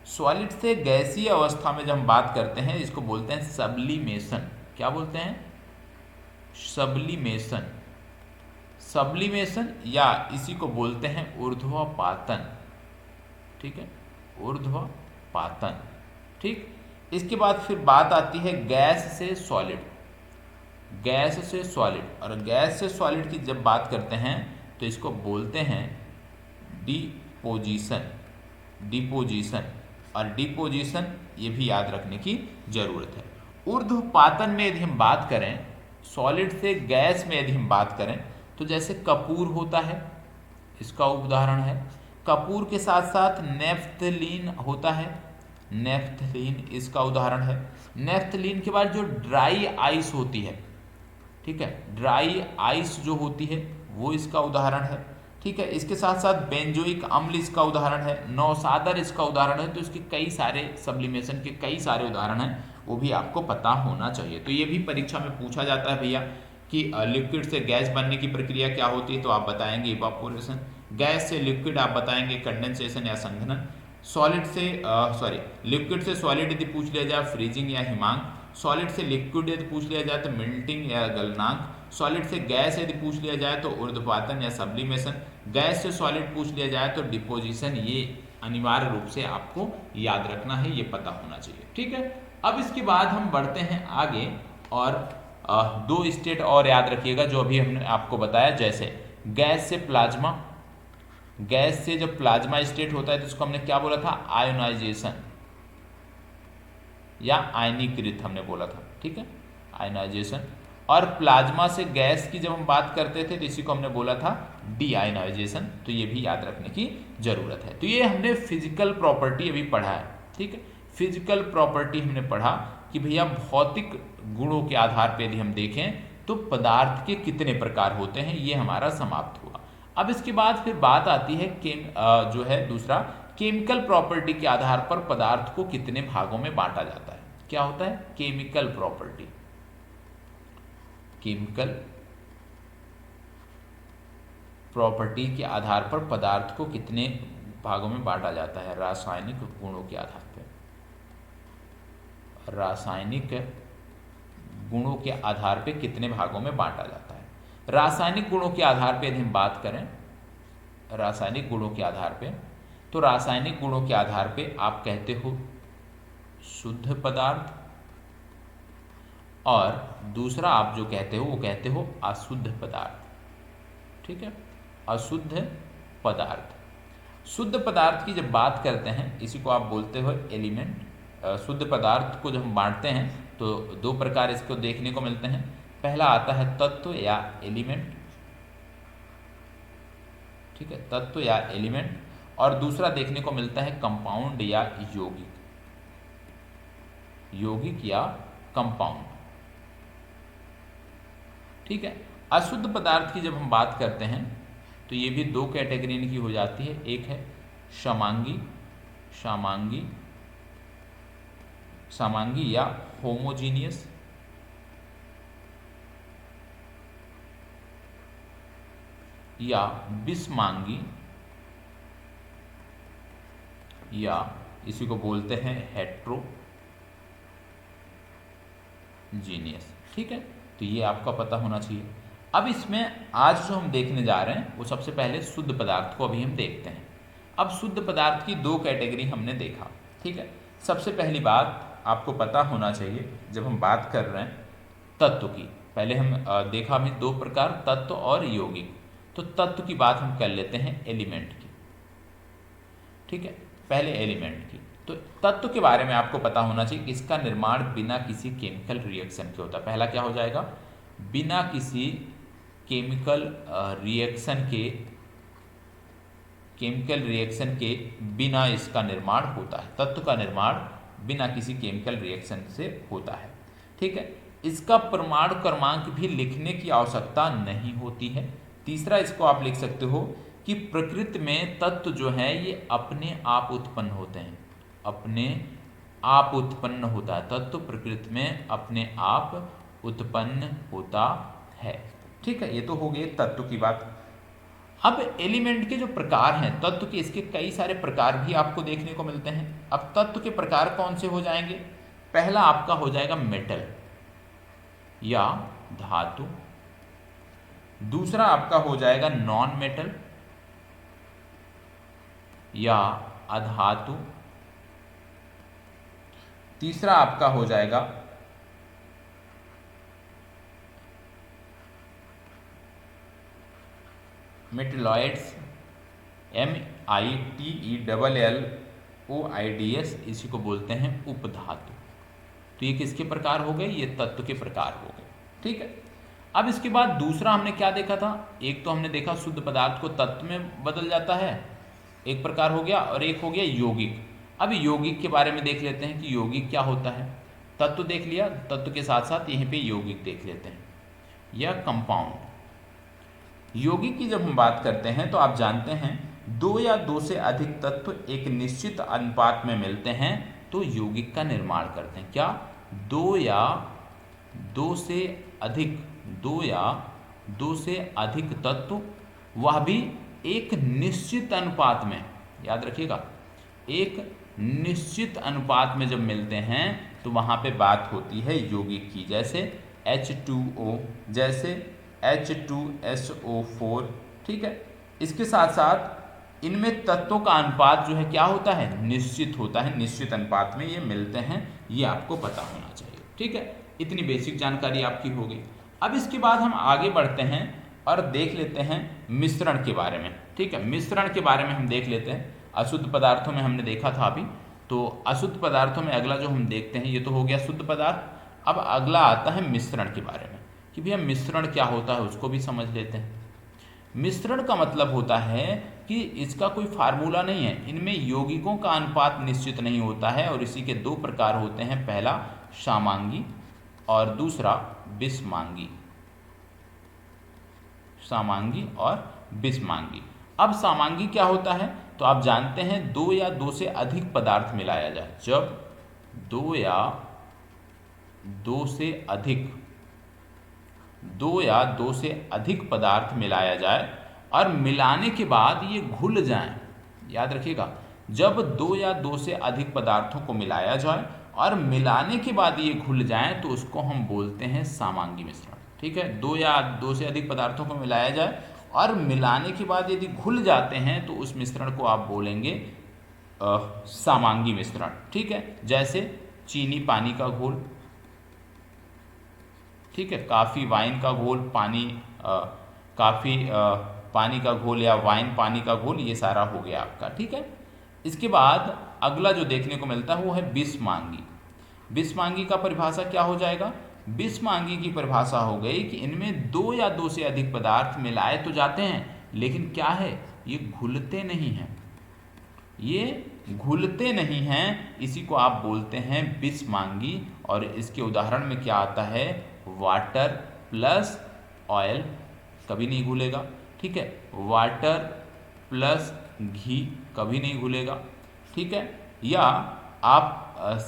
सॉलिड से गैसीय अवस्था में जब हम बात करते हैं इसको बोलते हैं सब्लिमेशन। क्या बोलते हैं? सब्लिमेशन। सब्लिमेशन, या इसी को बोलते हैं ऊर्ध्वपातन। ठीक है, ऊर्ध्वपातन। ठीक, इसके बाद फिर बात आती है गैस से सॉलिड। गैस से सॉलिड, और गैस से सॉलिड की जब बात करते हैं तो इसको बोलते हैं डिपोजिशन। डिपोजिशन, और डिपोजिशन ये भी याद रखने की जरूरत है। ऊर्ध्वपातन में यदि हम बात करें, सॉलिड से गैस में यदि हम बात करें, तो जैसे कपूर होता है, इसका उदाहरण है। कपूर के साथ साथ नेफ्थलीन होता है, नेफ्थलीन इसका उदाहरण है। नेफ्थलीन के बाद जो ड्राई आइस होती है, ठीक है, ड्राई आइस जो होती है वो इसका उदाहरण है। ठीक है, इसके साथ साथ बेंजोइक अम्ल इसका उदाहरण है, नौसादर इसका उदाहरण है। तो इसके कई सारे सब्लिमेशन के कई सारे उदाहरण हैं, वो भी आपको पता होना चाहिए। तो ये भी परीक्षा में पूछा जाता है भैया कि लिक्विड से गैस बनने की प्रक्रिया क्या होती है, तो आप बताएंगे इवापोरेशन। गैस से लिक्विड आप बताएंगे कंडेंसेशन या संघनन। सॉलिड से लिक्विड से सॉलिड यदि पूछ लिया जाए फ्रीजिंग या हिमांक। सॉलिड से लिक्विड यदि पूछ लिया जाए तो मेल्टिंग या गलनांक। सॉलिड से गैस यदि पूछ लिया जाए तो ऊर्ध्वपातन या सब्लिमेशन। गैस से सॉलिड पूछ लिया जाए तो डिपोजिशन। ये अनिवार्य रूप से आपको याद रखना है, ये पता होना चाहिए। ठीक है, अब इसके बाद हम बढ़ते हैं आगे, और दो स्टेट और याद रखिएगा जो अभी हमने आपको बताया, जैसे गैस से प्लाज्मा। गैस से जब प्लाज्मा स्टेट होता है तो उसको हमने क्या बोला था? आयोनाइजेशन या आयनीकृत हमने बोला था। ठीक है, आयनाइजेशन। और प्लाज्मा से गैस की जब हम बात करते थे तो इसी को हमने बोला था डी आयनाइजेशन। तो ये भी याद रखने की जरूरत है। तो ये हमने फिजिकल प्रॉपर्टी अभी पढ़ा है। ठीक है, फिजिकल प्रॉपर्टी हमने पढ़ा कि भैया भौतिक गुणों के आधार पर यदि हम देखें तो पदार्थ के कितने प्रकार होते हैं, ये हमारा समाप्त हुआ। अब इसके बाद फिर बात आती है जो है दूसरा, केमिकल प्रॉपर्टी के आधार पर पदार्थ को कितने भागों में बांटा जाता है। क्या होता है? Chemical property. केमिकल प्रॉपर्टी के आधार पर पदार्थ को कितने भागों में बांटा जाता है? रासायनिक गुणों के आधार पर। रासायनिक गुणों के आधार पर कितने भागों में बांटा जाता है? रासायनिक गुणों के आधार पर यदि हम बात करें, रासायनिक गुणों के आधार पे, तो रासायनिक गुणों के आधार पे आप कहते हो शुद्ध पदार्थ, और दूसरा आप जो कहते हो वो कहते हो अशुद्ध पदार्थ। ठीक है, अशुद्ध पदार्थ। शुद्ध पदार्थ की जब बात करते हैं इसी को आप बोलते हो एलिमेंट। शुद्ध पदार्थ को जब हम बांटते हैं तो दो प्रकार इसको देखने को मिलते हैं। पहला आता है तत्व या एलिमेंट। ठीक है, तत्व या एलिमेंट। और दूसरा देखने को मिलता है कंपाउंड या यौगिक। यौगिक या कंपाउंड। ठीक है, अशुद्ध पदार्थ की जब हम बात करते हैं तो ये भी दो कैटेगरी की हो जाती है। एक है समांगी समांगी समांगी या होमोजीनियस, या विषमांगी, या इसी को बोलते हैं हेट्रोजीनियस। ठीक है, तो ये आपका पता होना चाहिए। अब इसमें आज जो हम देखने जा रहे हैं वो सबसे पहले शुद्ध पदार्थ को अभी हम देखते हैं। अब शुद्ध पदार्थ की दो कैटेगरी हमने देखा। ठीक है, सबसे पहली बात आपको पता होना चाहिए, जब हम बात कर रहे हैं तत्व की, पहले हम देखा हमें दो प्रकार, तत्व और यौगिक। तो तत्व की बात हम कर लेते हैं एलिमेंट की। ठीक है, पहले एलिमेंट की। तो तत्व के बारे में आपको पता होना चाहिए कि इसका निर्माण बिना किसी केमिकल रिएक्शन के होता है। पहला क्या हो जाएगा, बिना किसी केमिकल रिएक्शन के बिना इसका निर्माण होता है। तत्व का निर्माण बिना किसी केमिकल रिएक्शन से होता है। ठीक है, इसका परमाणु क्रमांक भी लिखने की आवश्यकता नहीं होती है। तीसरा इसको आप लिख सकते हो कि प्रकृति में तत्व जो है ये अपने आप उत्पन्न होते हैं, अपने आप उत्पन्न होता है। तत्व प्रकृति में अपने आप उत्पन्न होता है। ठीक है, ये तो हो गई तत्व की बात। अब एलिमेंट के जो प्रकार हैं तत्व के, इसके कई सारे प्रकार भी आपको देखने को मिलते हैं। अब तत्व के प्रकार कौन से हो जाएंगे, पहला आपका हो जाएगा मेटल या धातु, दूसरा आपका हो जाएगा नॉन मेटल या अधातु, तीसरा आपका हो जाएगा मेटलॉइड्स, METELLOIDS, इसी को बोलते हैं उपधातु। तो ये किसके प्रकार हो गए, ये तत्व के प्रकार हो गए। ठीक है, अब इसके बाद दूसरा हमने क्या देखा था, एक तो हमने देखा शुद्ध पदार्थ को तत्व में बदल जाता है, एक प्रकार हो गया, और एक हो गया यौगिक। अब यौगिक के बारे में देख लेते हैं कि यौगिक क्या होता है। तत्व देख लिया, तत्व के साथ साथ यहीं पे यौगिक देख लेते हैं या कंपाउंड। यौगिक की जब हम बात करते हैं तो आप जानते हैं दो या दो से अधिक तत्व एक निश्चित अनुपात में मिलते हैं तो यौगिक का निर्माण करते हैं। क्या, दो या दो से अधिक तत्व, वह भी एक निश्चित अनुपात में, याद रखिएगा, एक निश्चित अनुपात में जब मिलते हैं तो वहां पे बात होती है यौगिक की। जैसे H2O, जैसे H2SO4। ठीक है, इसके साथ साथ इनमें तत्वों का अनुपात जो है क्या होता है, निश्चित होता है, निश्चित अनुपात में ये मिलते हैं, ये आपको पता होना चाहिए। ठीक है, इतनी बेसिक जानकारी आपकी हो गई। अब इसके बाद हम आगे बढ़ते हैं और देख लेते हैं मिश्रण के बारे में। ठीक है, मिश्रण के बारे में हम देख लेते हैं। अशुद्ध पदार्थों में हमने देखा था अभी, तो अशुद्ध पदार्थों में अगला जो हम देखते हैं, ये तो हो गया शुद्ध पदार्थ। अब अगला आता है मिश्रण के बारे में कि भैया मिश्रण क्या होता है, उसको भी समझ लेते हैं। मिश्रण का मतलब होता है कि इसका कोई फार्मूला नहीं है, इनमें यौगिकों का अनुपात निश्चित नहीं होता है, और इसी के दो प्रकार होते हैं, पहला समांगी और दूसरा विषमांगी। समांगी और विषमांगी। अब समांगी क्या होता है, तो आप जानते हैं दो या दो से अधिक पदार्थ मिलाया जाए। जब दो या दो से अधिक पदार्थ मिलाया जाए और मिलाने के बाद ये घुल जाएं, याद रखिएगा, जब दो या दो से अधिक पदार्थों को मिलाया जाए और मिलाने के बाद ये घुल जाएं तो उसको हम बोलते हैं समांगी मिश्रण। ठीक है, दो या दो से अधिक पदार्थों को मिलाया जाए और मिलाने के बाद यदि घुल जाते हैं तो उस मिश्रण को आप बोलेंगे समांगी मिश्रण। ठीक है, जैसे चीनी पानी का घोल, ठीक है, काफ़ी वाइन का घोल, पानी का घोल या वाइन पानी का घोल, ये सारा हो गया आपका। ठीक है, इसके बाद अगला जो देखने को मिलता है वो है विषमांगी। विषमांगी का परिभाषा क्या हो जाएगा, विषमांगी की परिभाषा हो गई कि इनमें दो या दो से अधिक पदार्थ मिलाए तो जाते हैं, लेकिन क्या है, ये घुलते नहीं हैं, ये घुलते नहीं हैं, इसी को आप बोलते हैं विषमांगी। और इसके उदाहरण में क्या आता है, वाटर प्लस ऑयल कभी नहीं घुलेगा, ठीक है। वाटर प्लस घी कभी नहीं घुलेगा, ठीक है। या आप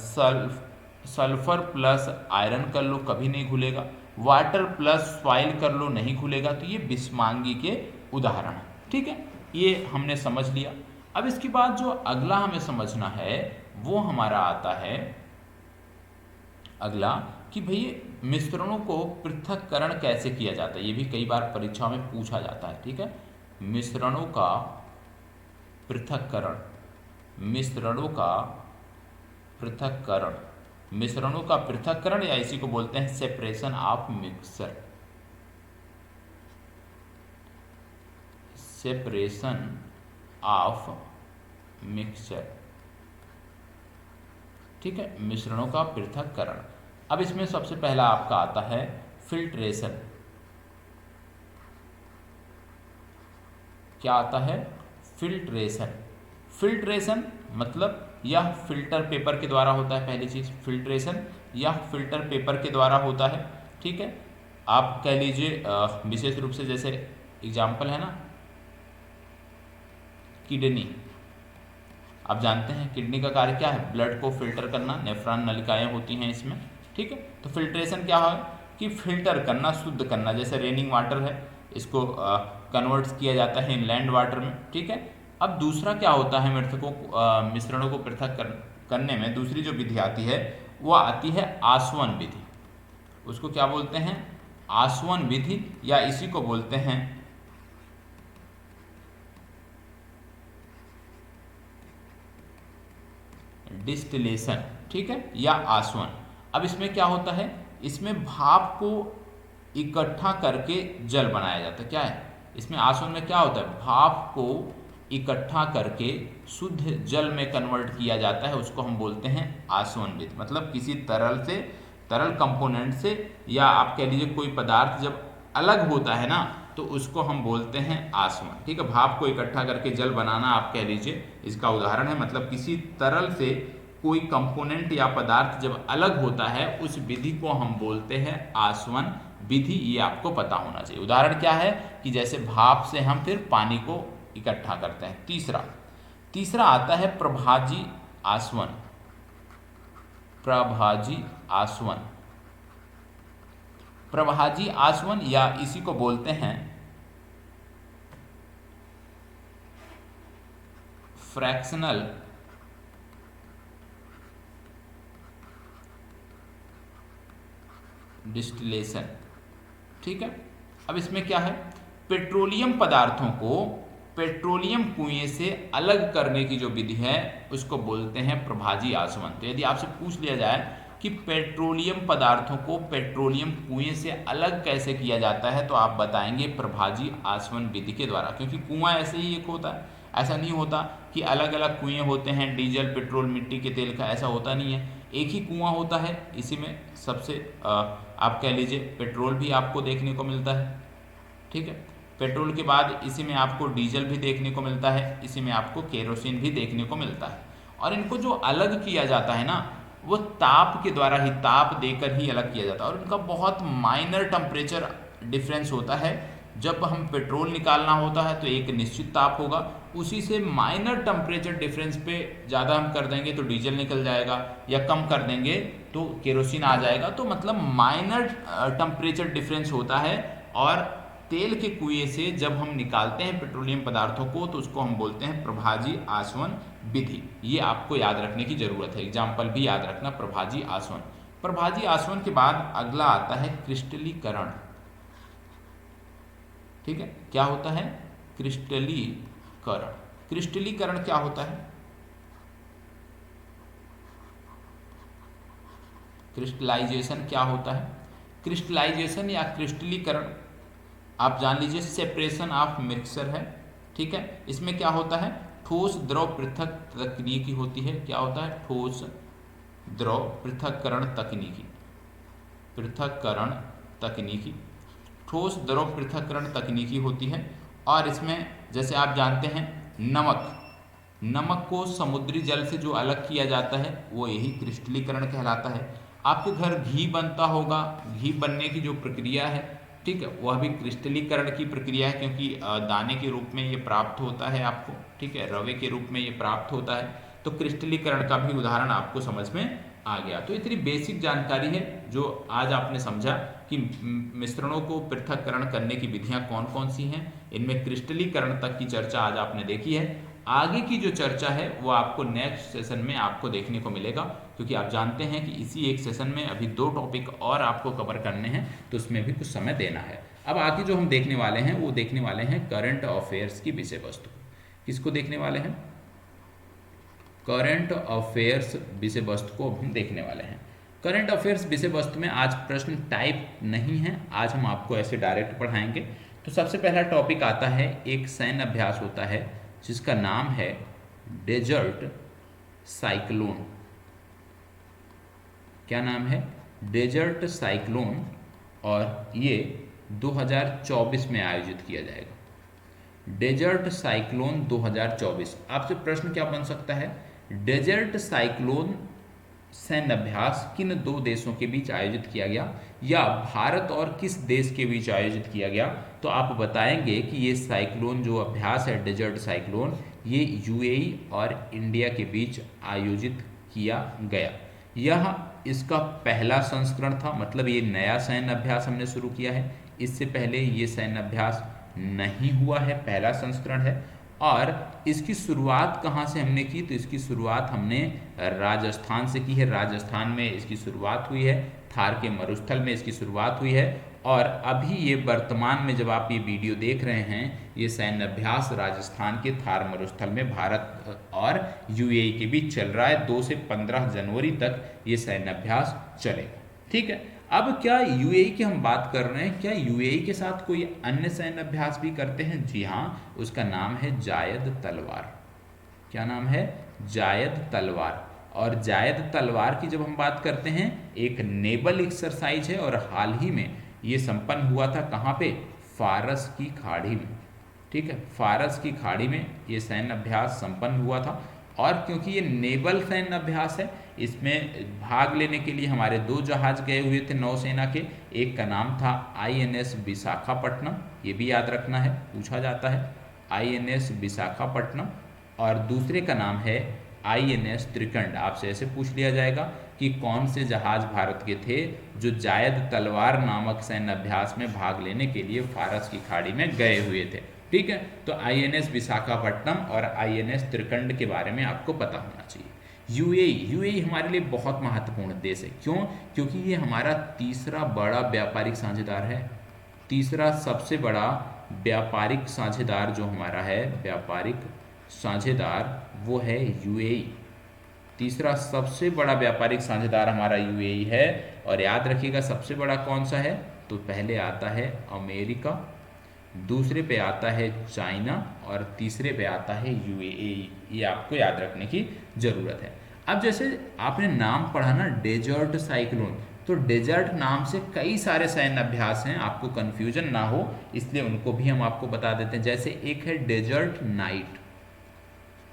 सल्फर प्लस आयरन कर लो, कभी नहीं घुलेगा। वाटर प्लस सॉइल कर लो, नहीं घुलेगा। तो ये बिस्मांगी के उदाहरण हैं, ठीक है। ये हमने समझ लिया। अब इसके बाद जो अगला हमें समझना है वो हमारा आता है अगला कि भई मिश्रणों को पृथक्करण कैसे किया जाता है। ये भी कई बार परीक्षा में पूछा जाता है, ठीक है। मिश्रणों का पृथक्करण, मिश्रणों का पृथक्करण, मिश्रणों का पृथक्करण या इसी को बोलते हैं separation of mixture, separation of mixture, ठीक है। मिश्रणों का पृथक्करण। अब इसमें सबसे पहला आपका आता है फिल्ट्रेशन। क्या आता है? फिल्ट्रेशन। फिल्ट्रेशन मतलब यह फिल्टर पेपर के द्वारा होता है। पहली चीज फिल्ट्रेशन यह फिल्टर पेपर के द्वारा होता है, ठीक है। आप कह लीजिए विशेष रूप से जैसे एग्जाम्पल है ना किडनी, आप जानते हैं किडनी का कार्य क्या है? ब्लड को फिल्टर करना, नेफ्रॉन नलिकाएं होती हैं इसमें, ठीक है। तो फिल्ट्रेशन क्या है कि फिल्टर करना, शुद्ध करना। जैसे रेनिंग वाटर है, इसको कन्वर्ट किया जाता है इनलैंड वाटर में, ठीक है। अब दूसरा क्या होता है मिश्रणों को पृथक करने में दूसरी जो विधि आती है वो आती है आसवन विधि। उसको क्या बोलते हैं? आसवन विधि, या इसी को बोलते हैं डिस्टिलेशन, ठीक है, या आसवन। अब इसमें क्या होता है? इसमें भाप को इकट्ठा करके जल बनाया जाता है। क्या है इसमें? आसवन में क्या होता है? भाप को इकट्ठा करके शुद्ध जल में कन्वर्ट किया जाता है, उसको हम बोलते हैं आसवन विधि। मतलब किसी तरल से, तरल कंपोनेंट से, या आप कह लीजिए कोई पदार्थ जब अलग होता है ना तो उसको हम बोलते हैं आसवन, ठीक है। भाप को इकट्ठा करके जल बनाना आप कह लीजिए इसका उदाहरण है। मतलब किसी तरल से कोई कंपोनेंट या पदार्थ जब अलग होता है उस विधि को हम बोलते हैं आसवन विधि। ये आपको पता होना चाहिए। उदाहरण क्या है कि जैसे भाप से हम फिर पानी को इकट्ठा करते हैं। तीसरा आता है प्रभाजी आसवन। प्रभाजी आसवन, प्रभाजी आसवन या इसी को बोलते हैं फ्रैक्शनल डिस्टिलेशन, ठीक है। अब इसमें क्या है? पेट्रोलियम पदार्थों को पेट्रोलियम कुएं से अलग करने की जो विधि है उसको बोलते हैं प्रभाजी आसवन। तो यदि आपसे पूछ लिया जाए कि पेट्रोलियम पदार्थों को पेट्रोलियम कुएं से अलग कैसे किया जाता है, तो आप बताएंगे प्रभाजी आसवन विधि के द्वारा। क्योंकि कुआं ऐसे ही एक होता है, ऐसा नहीं होता कि अलग अलग कुएं होते हैं, डीजल, पेट्रोल, मिट्टी के तेल का, ऐसा होता नहीं है। एक ही कुआं होता है। इसी में सबसे आप कह लीजिए पेट्रोल भी आपको देखने को मिलता है, ठीक है। पेट्रोल के बाद इसी में आपको डीजल भी देखने को मिलता है, इसी में आपको केरोसिन भी देखने को मिलता है। और इनको जो अलग किया जाता है ना वो ताप के द्वारा ही, ताप देकर ही अलग किया जाता है। और इनका बहुत माइनर टेम्परेचर डिफरेंस होता है। जब हम पेट्रोल निकालना होता है तो एक निश्चित ताप होगा, उसी से माइनर टेम्परेचर डिफरेंस पे ज़्यादा हम कर देंगे तो डीजल निकल जाएगा, या कम कर देंगे तो केरोसिन आ जाएगा। तो मतलब माइनर टेम्परेचर डिफरेंस होता है। और तेल के कुएं से जब हम निकालते हैं पेट्रोलियम पदार्थों को तो उसको हम बोलते हैं प्रभाजी आसवन विधि। ये आपको याद रखने की जरूरत है, एग्जाम्पल भी याद रखना, प्रभाजी आसवन। प्रभाजी आसवन के बाद अगला आता है क्रिस्टलीकरण, ठीक है। क्या होता है? क्रिस्टलीकरण। क्रिस्टलीकरण क्या होता है? क्रिस्टलाइजेशन क्या होता है? क्रिस्टलाइजेशन या क्रिस्टलीकरण आप जान लीजिए सेपरेशन ऑफ मिक्सचर है, ठीक है। इसमें क्या होता है? ठोस द्रव पृथक तकनीकी होती है। क्या होता है? ठोस द्रव पृथक्करण तकनीकी, पृथक्करण तकनीकी, ठोस द्रव पृथक्करण तकनीकी होती है। और इसमें जैसे आप जानते हैं नमक को समुद्री जल से जो अलग किया जाता है वो यही क्रिस्टलीकरण कहलाता है। आपके घर घी बनता होगा, घी बनने की जो प्रक्रिया है ठीक है, वह भी क्रिस्टलीकरण की प्रक्रिया है, क्योंकि दाने के रूप में ये प्राप्त होता है आपको, ठीक है, रवे के रूप में ये प्राप्त होता है। तो क्रिस्टलीकरण का भी उदाहरण आपको समझ में आ गया। तो इतनी बेसिक जानकारी है जो आज आपने समझा कि मिश्रणों को पृथक्करण करने की विधियां कौन कौन सी हैं। इनमें क्रिस्टलीकरण तक की चर्चा आज आपने देखी है। आगे की जो चर्चा है वो आपको नेक्स्ट सेशन में आपको देखने को मिलेगा, क्योंकि आप जानते हैं कि इसी एक सेशन में अभी 2 टॉपिक और आपको कवर करने हैं, तो उसमें भी कुछ समय देना है। अब आगे जो हम देखने वाले हैं वो देखने वाले हैं करंट अफेयर्स की विषय वस्तु। किसको देखने वाले हैं? करंट अफेयर्स विषय वस्तु को हम देखने वाले हैं। करंट अफेयर्स विषय वस्तु में आज प्रश्न टाइप नहीं है, आज हम आपको ऐसे डायरेक्ट पढ़ाएंगे। तो सबसे पहला टॉपिक आता है, एक सैन्य अभ्यास होता है जिसका नाम है डेजर्ट साइक्लोन। क्या नाम है? डेजर्ट साइक्लोन, और ये 2024 में आयोजित किया जाएगा। Desert cyclone 2024। आपसे प्रश्न क्या बन सकता है? डेजर्ट साइक्लोन सैन्य अभ्यास किन 2 देशों के बीच आयोजित किया गया, या भारत और किस देश के बीच आयोजित किया गया? तो आप बताएंगे कि ये साइक्लोन जो अभ्यास है डेजर्ट साइक्लोन, ये यूएई और इंडिया के बीच आयोजित किया गया। यह इसका पहला संस्करण था, मतलब ये नया सैन्य अभ्यास हमने शुरू किया है। इससे पहले ये सैन्य अभ्यास नहीं हुआ है, पहला संस्करण है। और इसकी शुरुआत कहाँ से हमने की? तो इसकी शुरुआत हमने राजस्थान से की है। राजस्थान में इसकी शुरुआत हुई है, थार के मरुस्थल में इसकी शुरुआत हुई है। और अभी ये वर्तमान में जब आप ये वीडियो देख रहे हैं, ये सैन्य अभ्यास राजस्थान के थार मरुस्थल में भारत और यूएई के बीच चल रहा है। 2 से 15 जनवरी तक ये सैन्य अभ्यास चलेगा। ठीक है, अब क्या यूएई की हम बात कर रहे हैं, क्या यूएई के साथ कोई अन्य सैन्य अभ्यास भी करते हैं? जी हाँ, उसका नाम है जायद तलवार। क्या नाम है? जायद तलवार। और जायद तलवार की जब हम बात करते हैं, एक नेवल एक्सरसाइज है, और हाल ही में ये संपन्न हुआ था। कहाँ पे? फारस की खाड़ी में। ठीक है, फारस की खाड़ी में ये सैन्य अभ्यास संपन्न हुआ था। और क्योंकि ये नेवल सैन्य अभ्यास है, इसमें भाग लेने के लिए हमारे 2 जहाज गए हुए थे नौसेना के। एक का नाम था INS विशाखापट्टनम, ये भी याद रखना है, पूछा जाता है, INS विशाखापट्टनम। और दूसरे का नाम है INS त्रिकंड। आपसे ऐसे पूछ लिया जाएगा कि कौन से जहाज भारत के थे जो जायद तलवार नामक सैन्य अभ्यास में भाग लेने के लिए फारस की खाड़ी में गए हुए थे। ठीक है, तो INS विशाखापट्टनम और INS त्रिकंड के बारे में आपको पता होना चाहिए। यूएई हमारे लिए बहुत महत्वपूर्ण देश है। क्यों? क्योंकि ये हमारा तीसरा बड़ा व्यापारिक साझेदार है। तीसरा सबसे बड़ा व्यापारिक साझेदार जो हमारा है, व्यापारिक साझेदार, वो है यूएई। तीसरा सबसे बड़ा व्यापारिक साझेदार हमारा यूएई है। और याद रखिएगा सबसे बड़ा कौन सा है? तो पहले आता है अमेरिका, दूसरे पे आता है चाइना, और तीसरे पे आता है यूएई। ये आपको याद रखने की ज़रूरत है। अब जैसे आपने नाम पढ़ा ना डेजर्ट साइक्लोन, तो डेजर्ट नाम से कई सारे सैन्य अभ्यास हैं, आपको कन्फ्यूजन ना हो इसलिए उनको भी हम आपको बता देते हैं। जैसे एक है desert knight.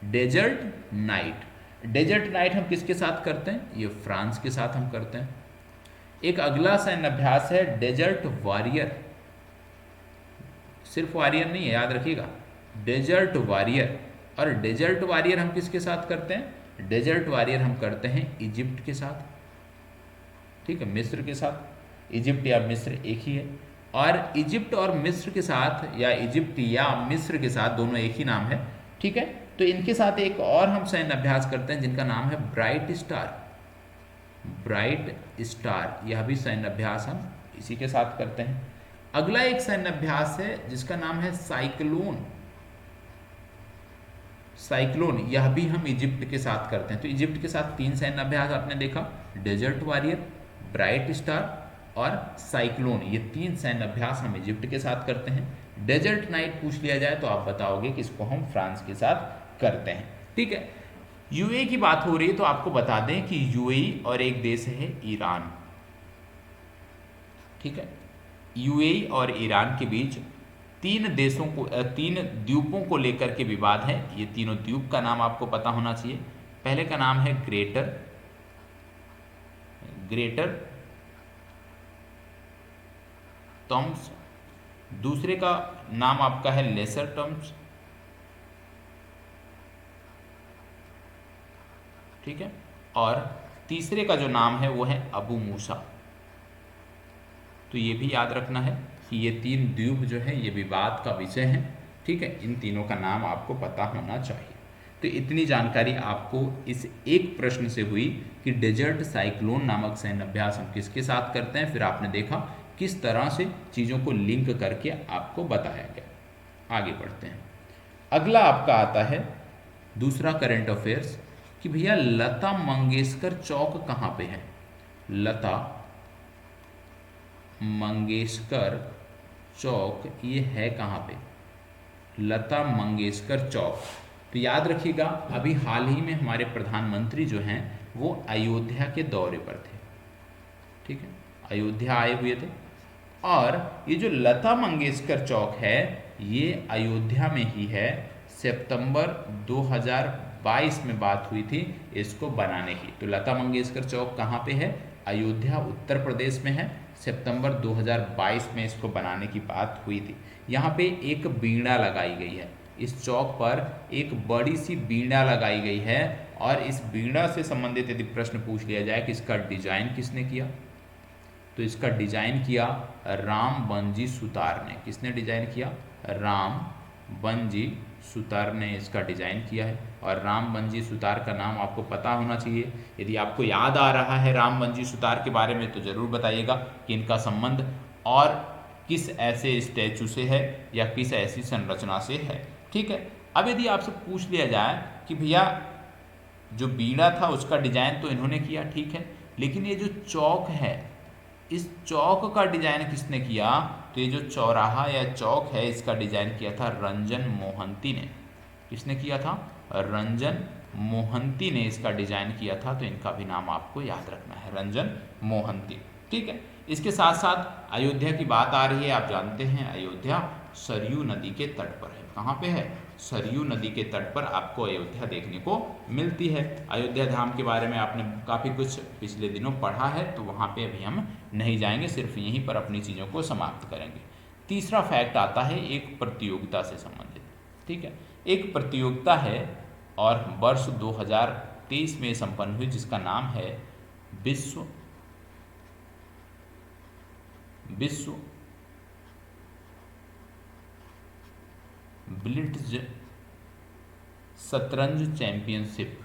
Desert knight, desert knight हम किसके साथ करते हैं? ये फ्रांस के साथ हम करते हैं। एक अगला सैन्य अभ्यास है डेजर्ट वॉरियर। सिर्फ वॉरियर नहीं है, याद रखिएगा, डेजर्ट वॉरियर। और डेजर्ट वॉरियर हम किसके साथ करते हैं? डेजर्ट वॉरियर हम करते हैं इजिप्ट के साथ। ठीक है, मिस्र के साथ। इजिप्ट या मिस्र एक ही है। और इजिप्ट और मिस्र के साथ, या इजिप्ट या मिस्र के साथ, दोनों एक ही नाम है। ठीक है, तो इनके साथ एक और हम सैन्य अभ्यास करते हैं जिनका नाम है ब्राइट स्टार। ब्राइट स्टार, यह भी सैन्य अभ्यास हम इसी के साथ करते हैं। अगला एक सैन्य अभ्यास है जिसका नाम है साइक्लोन। साइक्लोन, यह भी हम इजिप्ट के साथ करते हैं। तो इजिप्ट के साथ 3 सैन्य अभ्यास आपने देखा, डेजर्ट वॉरियर, ब्राइट स्टार और साइक्लोन। ये 3 सैन्य अभ्यास हम इजिप्ट के साथ करते हैं। डेजर्ट नाइट पूछ लिया जाए तो आप बताओगे कि इसको हम फ्रांस के साथ करते हैं। ठीक है, यूएई की बात हो रही है तो आपको बता दें कि यूएई और एक देश है ईरान। ठीक है, यूएई और ईरान के बीच 3 देशों को 3 द्वीपों को लेकर के विवाद है। ये तीनों द्वीप का नाम आपको पता होना चाहिए। पहले का नाम है ग्रेटर टॉम्स दूसरे का नाम आपका है लेसर टर्म्स, ठीक है, और तीसरे का जो नाम है वो है अबू मूसा। तो ये भी याद रखना है कि ये तीन द्वीप जो है ये विवाद का विषय है, ठीक है। इन तीनों का नाम आपको पता होना चाहिए। तो इतनी जानकारी आपको इस एक प्रश्न से हुई कि डेजर्ट साइक्लोन नामक सैन्य अभ्यास हम किसके साथ करते हैं। फिर आपने देखा किस तरह से चीज़ों को लिंक करके आपको बताया गया। आगे बढ़ते हैं। अगला आपका आता है दूसरा करंट अफेयर्स कि भैया लता मंगेशकर चौक कहाँ पे है। लता मंगेशकर चौक ये है कहाँ पे, लता मंगेशकर चौक। तो याद रखिएगा अभी हाल ही में हमारे प्रधानमंत्री जो हैं वो अयोध्या के दौरे पर थे, ठीक है, अयोध्या आए हुए थे। और ये जो लता मंगेशकर चौक है ये अयोध्या में ही है। सितंबर 2022 में बात हुई थी इसको बनाने की। तो लता मंगेशकर चौक कहाँ पे है, अयोध्या उत्तर प्रदेश में है। सितंबर 2022 में इसको बनाने की बात हुई थी। यहाँ पे एक बीड़ा लगाई गई है, इस चौक पर एक बड़ी सी बीड़ा लगाई गई है। और इस बीड़ा से संबंधित यदि प्रश्न पूछ लिया जाए कि इसका डिजाइन किसने किया, तो इसका डिजाइन किया राम बनजी सुतार ने। किसने डिजाइन किया, राम बनजी सुतार ने इसका डिजाइन किया है। और राम बनजी सुतार का नाम आपको पता होना चाहिए। यदि आपको याद आ रहा है राम बनजी सुतार के बारे में तो जरूर बताइएगा कि इनका संबंध और किस ऐसे स्टैचू से है या किस ऐसी संरचना से है, ठीक है। अब यदि आपसे पूछ लिया जाए कि भैया जो बीड़ा था उसका डिजाइन तो इन्होंने किया, ठीक है, लेकिन ये जो चौक है इस चौक का डिजाइन किसने किया, तो ये जो चौराहा या चौक है इसका डिजाइन किया था रंजन मोहंती ने। किसने किया था, रंजन मोहंती ने इसका डिजाइन किया था। तो इनका भी नाम आपको याद रखना है, रंजन मोहंती, ठीक है। इसके साथ साथ अयोध्या की बात आ रही है। आप जानते हैं अयोध्या सरयू नदी के तट पर है। कहाँ पे है, सरयू नदी के तट पर आपको अयोध्या देखने को मिलती है। अयोध्या धाम के बारे में आपने काफ़ी कुछ पिछले दिनों पढ़ा है, तो वहाँ पे अभी हम नहीं जाएंगे, सिर्फ यहीं पर अपनी चीज़ों को समाप्त करेंगे। तीसरा फैक्ट आता है एक प्रतियोगिता से संबंधित, ठीक है। एक प्रतियोगिता है और वर्ष 2023 में संपन्न हुई जिसका नाम है विश्व ब्लिट्ज शतरंज चैंपियनशिप।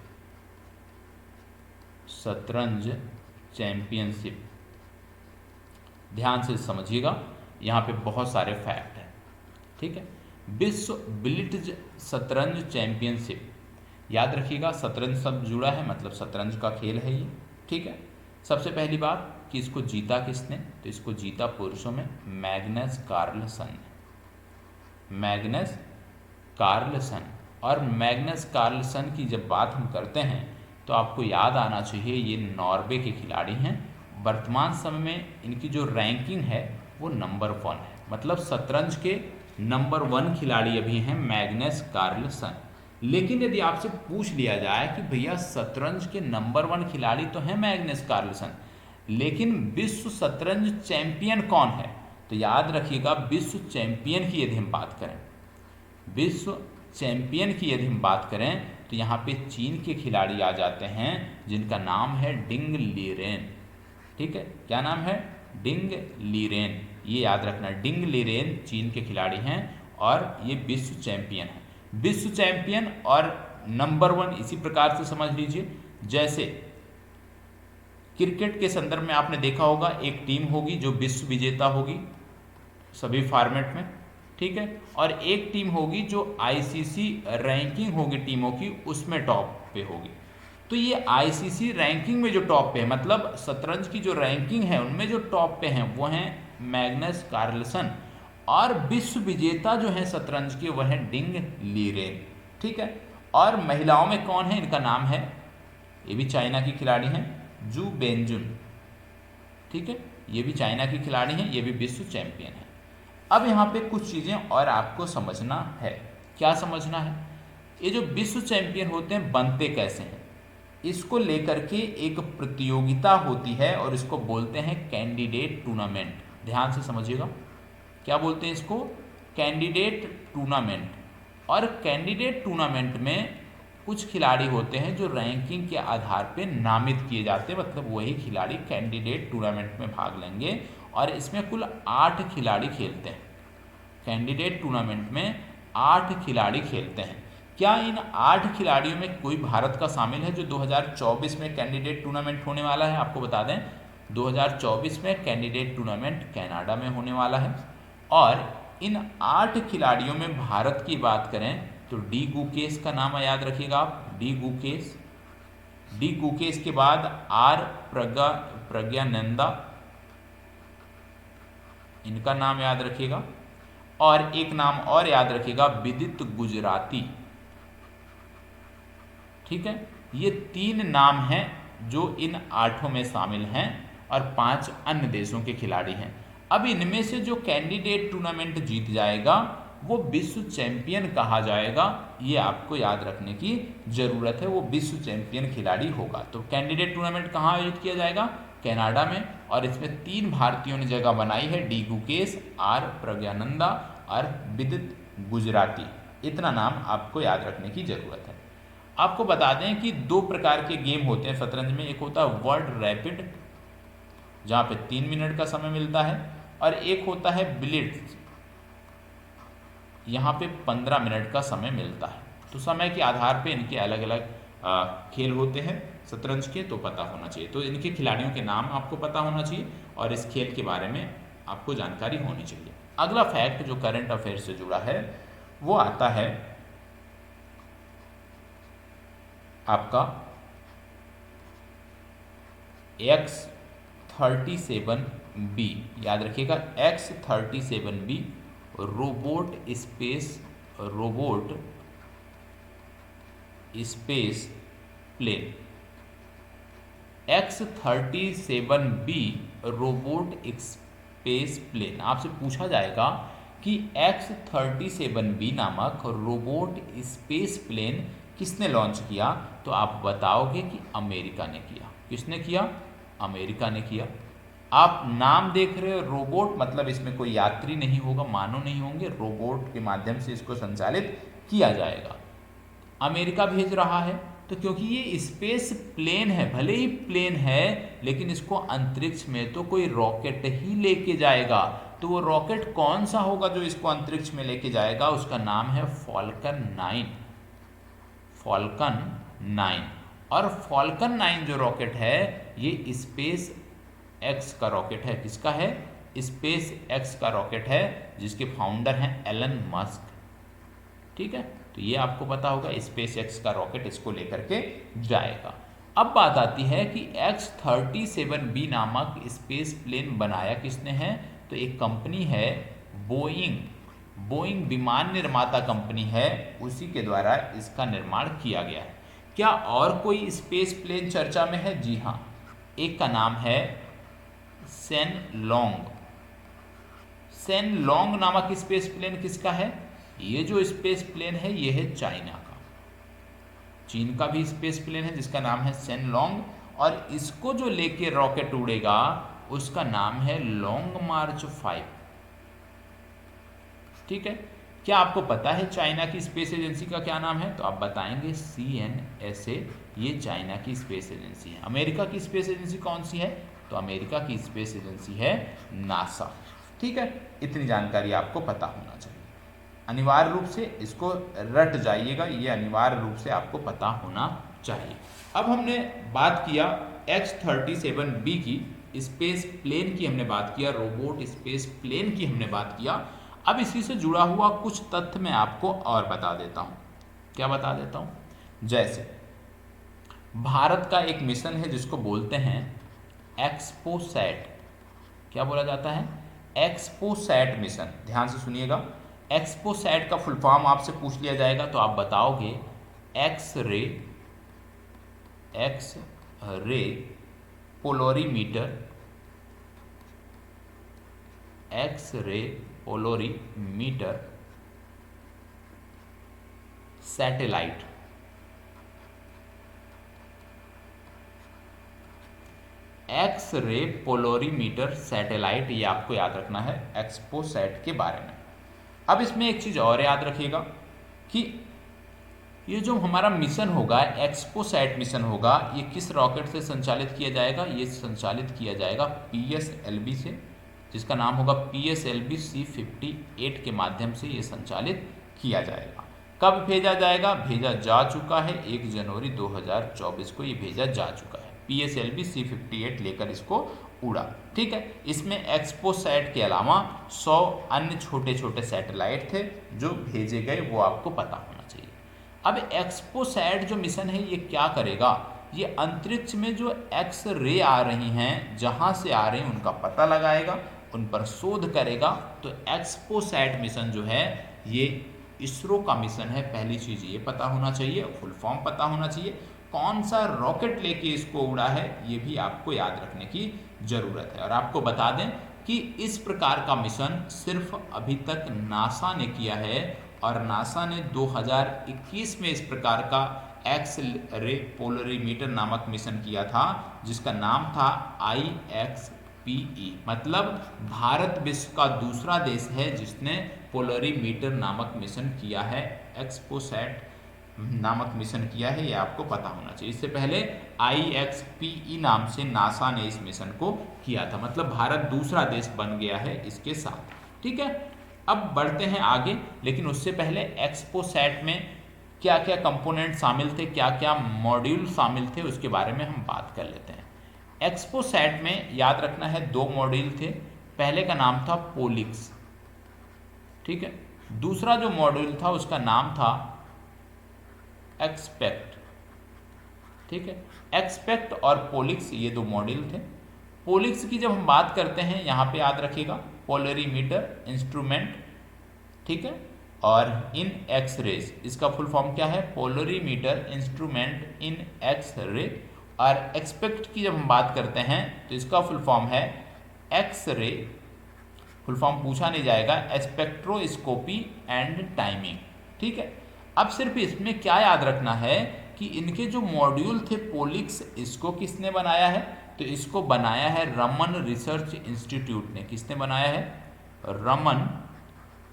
ध्यान से समझिएगा, यहाँ पे बहुत सारे फैक्ट हैं, ठीक है। विश्व ब्लिट्ज शतरंज चैंपियनशिप, याद रखिएगा शतरंज शब्द जुड़ा है मतलब शतरंज का खेल है ये, ठीक है। सबसे पहली बात कि इसको जीता किसने, तो इसको जीता पुरुषों में मैग्नस कार्लसन ने, मैग्नस कार्लसन। और मैग्नस कार्लसन की जब बात हम करते हैं तो आपको याद आना चाहिए ये नॉर्वे के खिलाड़ी हैं। वर्तमान समय में इनकी जो रैंकिंग है वो नंबर 1 है, मतलब शतरंज के नंबर 1 खिलाड़ी अभी हैं मैग्नस कार्लसन। लेकिन यदि आपसे पूछ लिया जाए कि भैया शतरंज के नंबर 1 खिलाड़ी तो हैं मैग्नस कार्लसन, लेकिन विश्व शतरंज चैंपियन कौन है, तो याद रखिएगा विश्व चैंपियन की यदि हम बात करें, विश्व चैंपियन की यदि हम बात करें तो यहाँ पे चीन के खिलाड़ी आ जाते हैं जिनका नाम है डिंग लीरेन, ठीक है। क्या नाम है, डिंग लीरेन, ये याद रखना। डिंग लीरेन चीन के खिलाड़ी हैं और ये विश्व चैंपियन है। विश्व चैंपियन और नंबर 1 इसी प्रकार से समझ लीजिए, जैसे क्रिकेट के संदर्भ में आपने देखा होगा एक टीम होगी जो विश्व विजेता होगी सभी फॉर्मेट में, ठीक है, और एक टीम होगी जो आईसीसी रैंकिंग होगी टीमों की उसमें टॉप पे होगी। तो ये आईसीसी रैंकिंग में जो टॉप पे है, मतलब शतरंज की जो रैंकिंग है उनमें जो टॉप पे हैं वो हैं मैग्नस कार्लसन, और विश्व विजेता जो है शतरंज के वह है डिंग लीरेन, ठीक है। और महिलाओं में कौन है, इनका नाम है, ये भी चाइना की खिलाड़ी हैं, जू बेंजुन, ठीक है, ये भी चाइना की खिलाड़ी हैं, ये भी विश्व चैंपियन है। अब यहाँ पे कुछ चीज़ें और आपको समझना है। क्या समझना है, ये जो विश्व चैंपियन होते हैं बनते कैसे हैं, इसको लेकर के एक प्रतियोगिता होती है और इसको बोलते हैं कैंडिडेट टूर्नामेंट। ध्यान से समझिएगा, क्या बोलते हैं इसको, कैंडिडेट टूर्नामेंट। और कैंडिडेट टूर्नामेंट में कुछ खिलाड़ी होते हैं जो रैंकिंग के आधार पे नामित किए जाते हैं, मतलब वही खिलाड़ी कैंडिडेट टूर्नामेंट में भाग लेंगे। और इसमें कुल 8 खिलाड़ी खेलते हैं। कैंडिडेट टूर्नामेंट में 8 खिलाड़ी खेलते हैं। क्या इन 8 खिलाड़ियों में कोई भारत का शामिल है जो 2024 में कैंडिडेट टूर्नामेंट होने वाला है? आपको बता दें 2024 में कैंडिडेट टूर्नामेंट कनाडा में होने वाला है। और इन 8 खिलाड़ियों में भारत की बात करें तो डी गुकेश का नाम याद रखिएगा आप, डी गुकेश। डी गुकेश के बाद आर प्रज्ञानंदा, इनका नाम याद रखिएगा। और एक नाम और याद रखिएगा, विदित गुजराती। ठीक है, ये 3 नाम हैं जो इन 8 में शामिल हैं और 5 अन्य देशों के खिलाड़ी हैं। अब इनमें से जो कैंडिडेट टूर्नामेंट जीत जाएगा वो विश्व चैंपियन कहा जाएगा। ये आपको याद रखने की जरूरत है, वो विश्व चैंपियन खिलाड़ी होगा। तो कैंडिडेट टूर्नामेंट कहाँ आयोजित किया जाएगा? कनाडा में। और इसमें 3 भारतीयों ने जगह बनाई है, डी गुकेश, आर प्रज्ञानंदा और विदित गुजराती। इतना नाम आपको याद रखने की जरूरत है। आपको बता दें कि 2 प्रकार के गेम होते हैं शतरंज में। एक होता है वर्ल्ड रैपिड, जहाँ पे 3 मिनट का समय मिलता है, और एक होता है ब्लिट्ज, यहाँ पे 15 मिनट का समय मिलता है। तो समय के आधार पे इनके अलग अलग खेल होते हैं शतरंज के, तो पता होना चाहिए। तो इनके खिलाड़ियों के नाम आपको पता होना चाहिए और इस खेल के बारे में आपको जानकारी होनी चाहिए। अगला फैक्ट जो करंट अफेयर से जुड़ा है वो आता है आपका X-37B, याद रखिएगा X-37B robot space plane. X-37B robot space plane. आपसे पूछा जाएगा कि X-37B नामक रोबोट स्पेस प्लेन किसने लॉन्च किया, तो आप बताओगे कि अमेरिका ने किया। किसने किया? अमेरिका ने किया। आप नाम देख रहे हो रोबोट, मतलब इसमें कोई यात्री नहीं होगा, मानव नहीं होंगे, रोबोट के माध्यम से इसको संचालित किया जाएगा। अमेरिका भेज रहा है तो क्योंकि ये स्पेस प्लेन है, भले ही प्लेन है लेकिन इसको अंतरिक्ष में तो कोई रॉकेट ही लेके जाएगा। तो वो रॉकेट कौन सा होगा जो इसको अंतरिक्ष में लेके जाएगा? उसका नाम है फॉल्कन 9। फॉल्कन 9। और फॉल्कन 9 जो रॉकेट है ये स्पेस एक्स का रॉकेट है। किसका है? स्पेस एक्स का रॉकेट है, जिसके फाउंडर हैं एलन मस्क। ठीक है, तो ये आपको पता होगा, स्पेस एक्स का रॉकेट इसको लेकर के जाएगा। अब बात आती है कि X-37B नामक स्पेस प्लेन बनाया किसने है? तो एक कंपनी है बोइंग, बोइंग विमान निर्माता कंपनी है, उसी के द्वारा इसका निर्माण किया गया है। क्या और कोई स्पेस प्लेन चर्चा में है? जी हाँ, एक का नाम है शेनलोंग। शेनलोंग नामक स्पेस प्लेन किसका है? ये जो स्पेस प्लेन है ये है चाइना का। चीन का भी स्पेस प्लेन है जिसका नाम है शेनलोंग, और इसको जो लेके रॉकेट उड़ेगा उसका नाम है लॉन्ग मार्च 5। ठीक है, क्या आपको पता है चाइना की स्पेस एजेंसी का क्या नाम है? तो आप बताएंगे CNSA, ये चाइना की स्पेस एजेंसी है। अमेरिका की स्पेस एजेंसी कौन सी है? तो अमेरिका की स्पेस एजेंसी है नासा। ठीक है, इतनी जानकारी आपको पता होना चाहिए। अनिवार्य रूप से इसको रट जाइएगा, ये अनिवार्य रूप से आपको पता होना चाहिए। अब हमने बात किया X-37B की, स्पेस प्लेन की हमने बात किया, रोबोट स्पेस प्लेन की हमने बात किया। अब इसी से जुड़ा हुआ कुछ तथ्य मैं आपको और बता देता हूँ। क्या बता देता हूँ? जैसे भारत का एक मिशन है जिसको बोलते हैं एक्सपोसैट। क्या बोला जाता है? XPoSat mission. ध्यान से सुनिएगा, एक्सपोसैट का फुल फॉर्म आपसे पूछ लिया जाएगा तो आप बताओगे X ray पोलोरीमीटर, X ray पोलोरीमीटर satellite. X ray पोलोरीमीटर satellite, ये आपको याद रखना है एक्सपोसैट के बारे में। अब इसमें एक चीज़ और याद रखिएगा कि ये जो हमारा मिशन होगा, एक्सपोसैट मिशन होगा, ये किस रॉकेट से संचालित किया जाएगा? ये संचालित किया जाएगा PSLV से, जिसका नाम होगा PSLV C58 के माध्यम से ये संचालित किया जाएगा। कब भेजा जाएगा? भेजा जा चुका है, 1 जनवरी 2024 को ये भेजा जा चुका है। PSLV C58 लेकर इसको उड़ा। ठीक है, इसमें एक्सपोसैट के अलावा 100 अन्य छोटे छोटे सैटेलाइट थे जो भेजे गए, वो आपको पता होना चाहिए। अब एक्सपोसैट जो मिशन है ये क्या करेगा? ये अंतरिक्ष में जो एक्स रे आ रही हैं, जहाँ से आ रही हैं उनका पता लगाएगा, उन पर शोध करेगा। तो एक्सपोसैट मिशन जो है ये इसरो का मिशन है। पहली चीज़ ये पता होना चाहिए, फुल फॉर्म पता होना चाहिए, कौन सा रॉकेट लेके इसको उड़ा है ये भी आपको याद रखने की ज़रूरत है। और आपको बता दें कि इस प्रकार का मिशन सिर्फ अभी तक नासा ने किया है, और नासा ने 2021 में इस प्रकार का एक्स रे पोलरीमीटर नामक मिशन किया था, जिसका नाम था IXPE। मतलब भारत विश्व का दूसरा देश है जिसने पोलरीमीटर नामक मिशन किया है, एक्सपोसैट नामक मिशन किया है, ये आपको पता होना चाहिए। इससे पहले IXPE नाम से नासा ने इस मिशन को किया था, मतलब भारत दूसरा देश बन गया है इसके साथ। ठीक है, अब बढ़ते हैं आगे, लेकिन उससे पहले एक्सपोसैट में क्या क्या कंपोनेंट शामिल थे, क्या क्या मॉड्यूल शामिल थे, उसके बारे में हम बात कर लेते हैं। एक्सपोसैट में याद रखना है 2 मॉड्यूल थे। पहले का नाम था पोलिक्स, ठीक है। दूसरा जो मॉड्यूल था उसका नाम था एक्सपेक्ट, ठीक है। एक्सपेक्ट और पोलिक्स ये 2 मॉड्यूल थे। पोलिक्स की जब हम बात करते हैं, यहाँ पे याद रखिएगा पोलरीमीटर इंस्ट्रूमेंट, ठीक है, और इन एक्स रेज, इसका फुल फॉर्म क्या है? Polarimeter instrument in X ray. और एक्सपेक्ट की जब हम बात करते हैं तो इसका फुल फॉर्म है एक्स रे, फुल फॉर्म पूछा नहीं जाएगा, स्पेक्ट्रोस्कोपी एंड टाइमिंग, ठीक है। अब सिर्फ इसमें क्या याद रखना है कि इनके जो मॉड्यूल थे पोलिक्स, इसको किसने बनाया है? तो इसको बनाया है रमन रिसर्च इंस्टीट्यूट ने। किसने बनाया है? रमन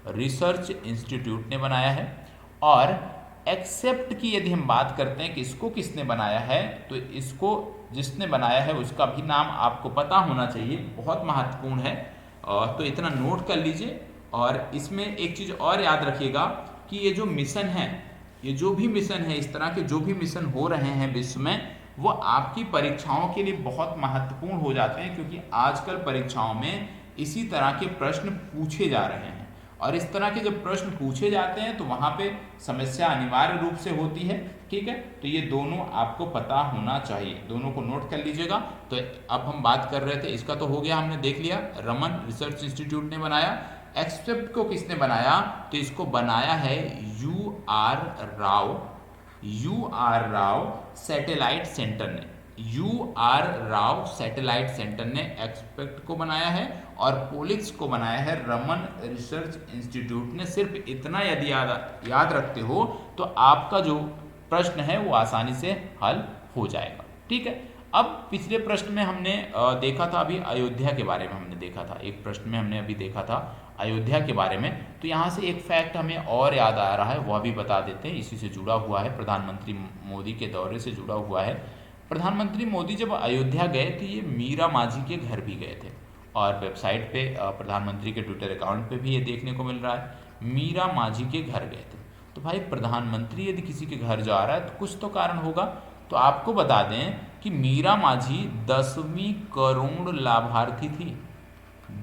रिसर्च इंस्टीट्यूट ने बनाया है। और एक्सेप्ट की यदि हम बात करते हैं कि इसको किसने बनाया है, तो इसको जिसने बनाया है उसका भी नाम आपको पता होना चाहिए, बहुत महत्वपूर्ण है। तो इतना नोट कर लीजिए। और इसमें एक चीज़ और याद रखिएगा कि ये जो मिशन है, ये जो भी मिशन है, इस तरह के जो भी मिशन हो रहे हैं विश्व में, वो आपकी परीक्षाओं के लिए बहुत महत्वपूर्ण हो जाते हैं, क्योंकि आजकल परीक्षाओं में इसी तरह के प्रश्न पूछे जा रहे हैं। और इस तरह के जब प्रश्न पूछे जाते हैं तो वहाँ पे समस्या अनिवार्य रूप से होती है, ठीक है। तो ये दोनों आपको पता होना चाहिए, दोनों को नोट कर लीजिएगा। तो अब हम बात कर रहे थे, इसका तो हो गया, हमने देख लिया, रमन रिसर्च इंस्टीट्यूट ने बनाया। एक्सेप्ट को किसने बनाया? तो इसको बनाया है UR राव सैटेलाइट सेंटर ने। UR राव सैटेलाइट सेंटर ने एक्सपेक्ट को बनाया है, और पोलिक्स को बनाया है रमन रिसर्च इंस्टीट्यूट ने। सिर्फ इतना यदि याद रखते हो तो आपका जो प्रश्न है वो आसानी से हल हो जाएगा, ठीक है। अब पिछले प्रश्न में हमने देखा था, अभी अयोध्या के बारे में हमने देखा था, एक प्रश्न में हमने अभी देखा था अयोध्या के बारे में। तो यहाँ से एक फैक्ट हमें और याद आ रहा है, वह भी बता देते हैं, इसी से जुड़ा हुआ है, प्रधानमंत्री मोदी के दौरे से जुड़ा हुआ है। प्रधानमंत्री मोदी जब अयोध्या गए तो ये मीरा माझी के घर भी गए थे, और वेबसाइट पे प्रधानमंत्री के ट्विटर अकाउंट पे भी ये देखने को मिल रहा है, मीरा माझी के घर गए थे। तो भाई प्रधानमंत्री यदि किसी के घर जा रहा है तो कुछ तो कारण होगा। तो आपको बता दें कि मीरा माझी 10वीं करोड़ लाभार्थी थी।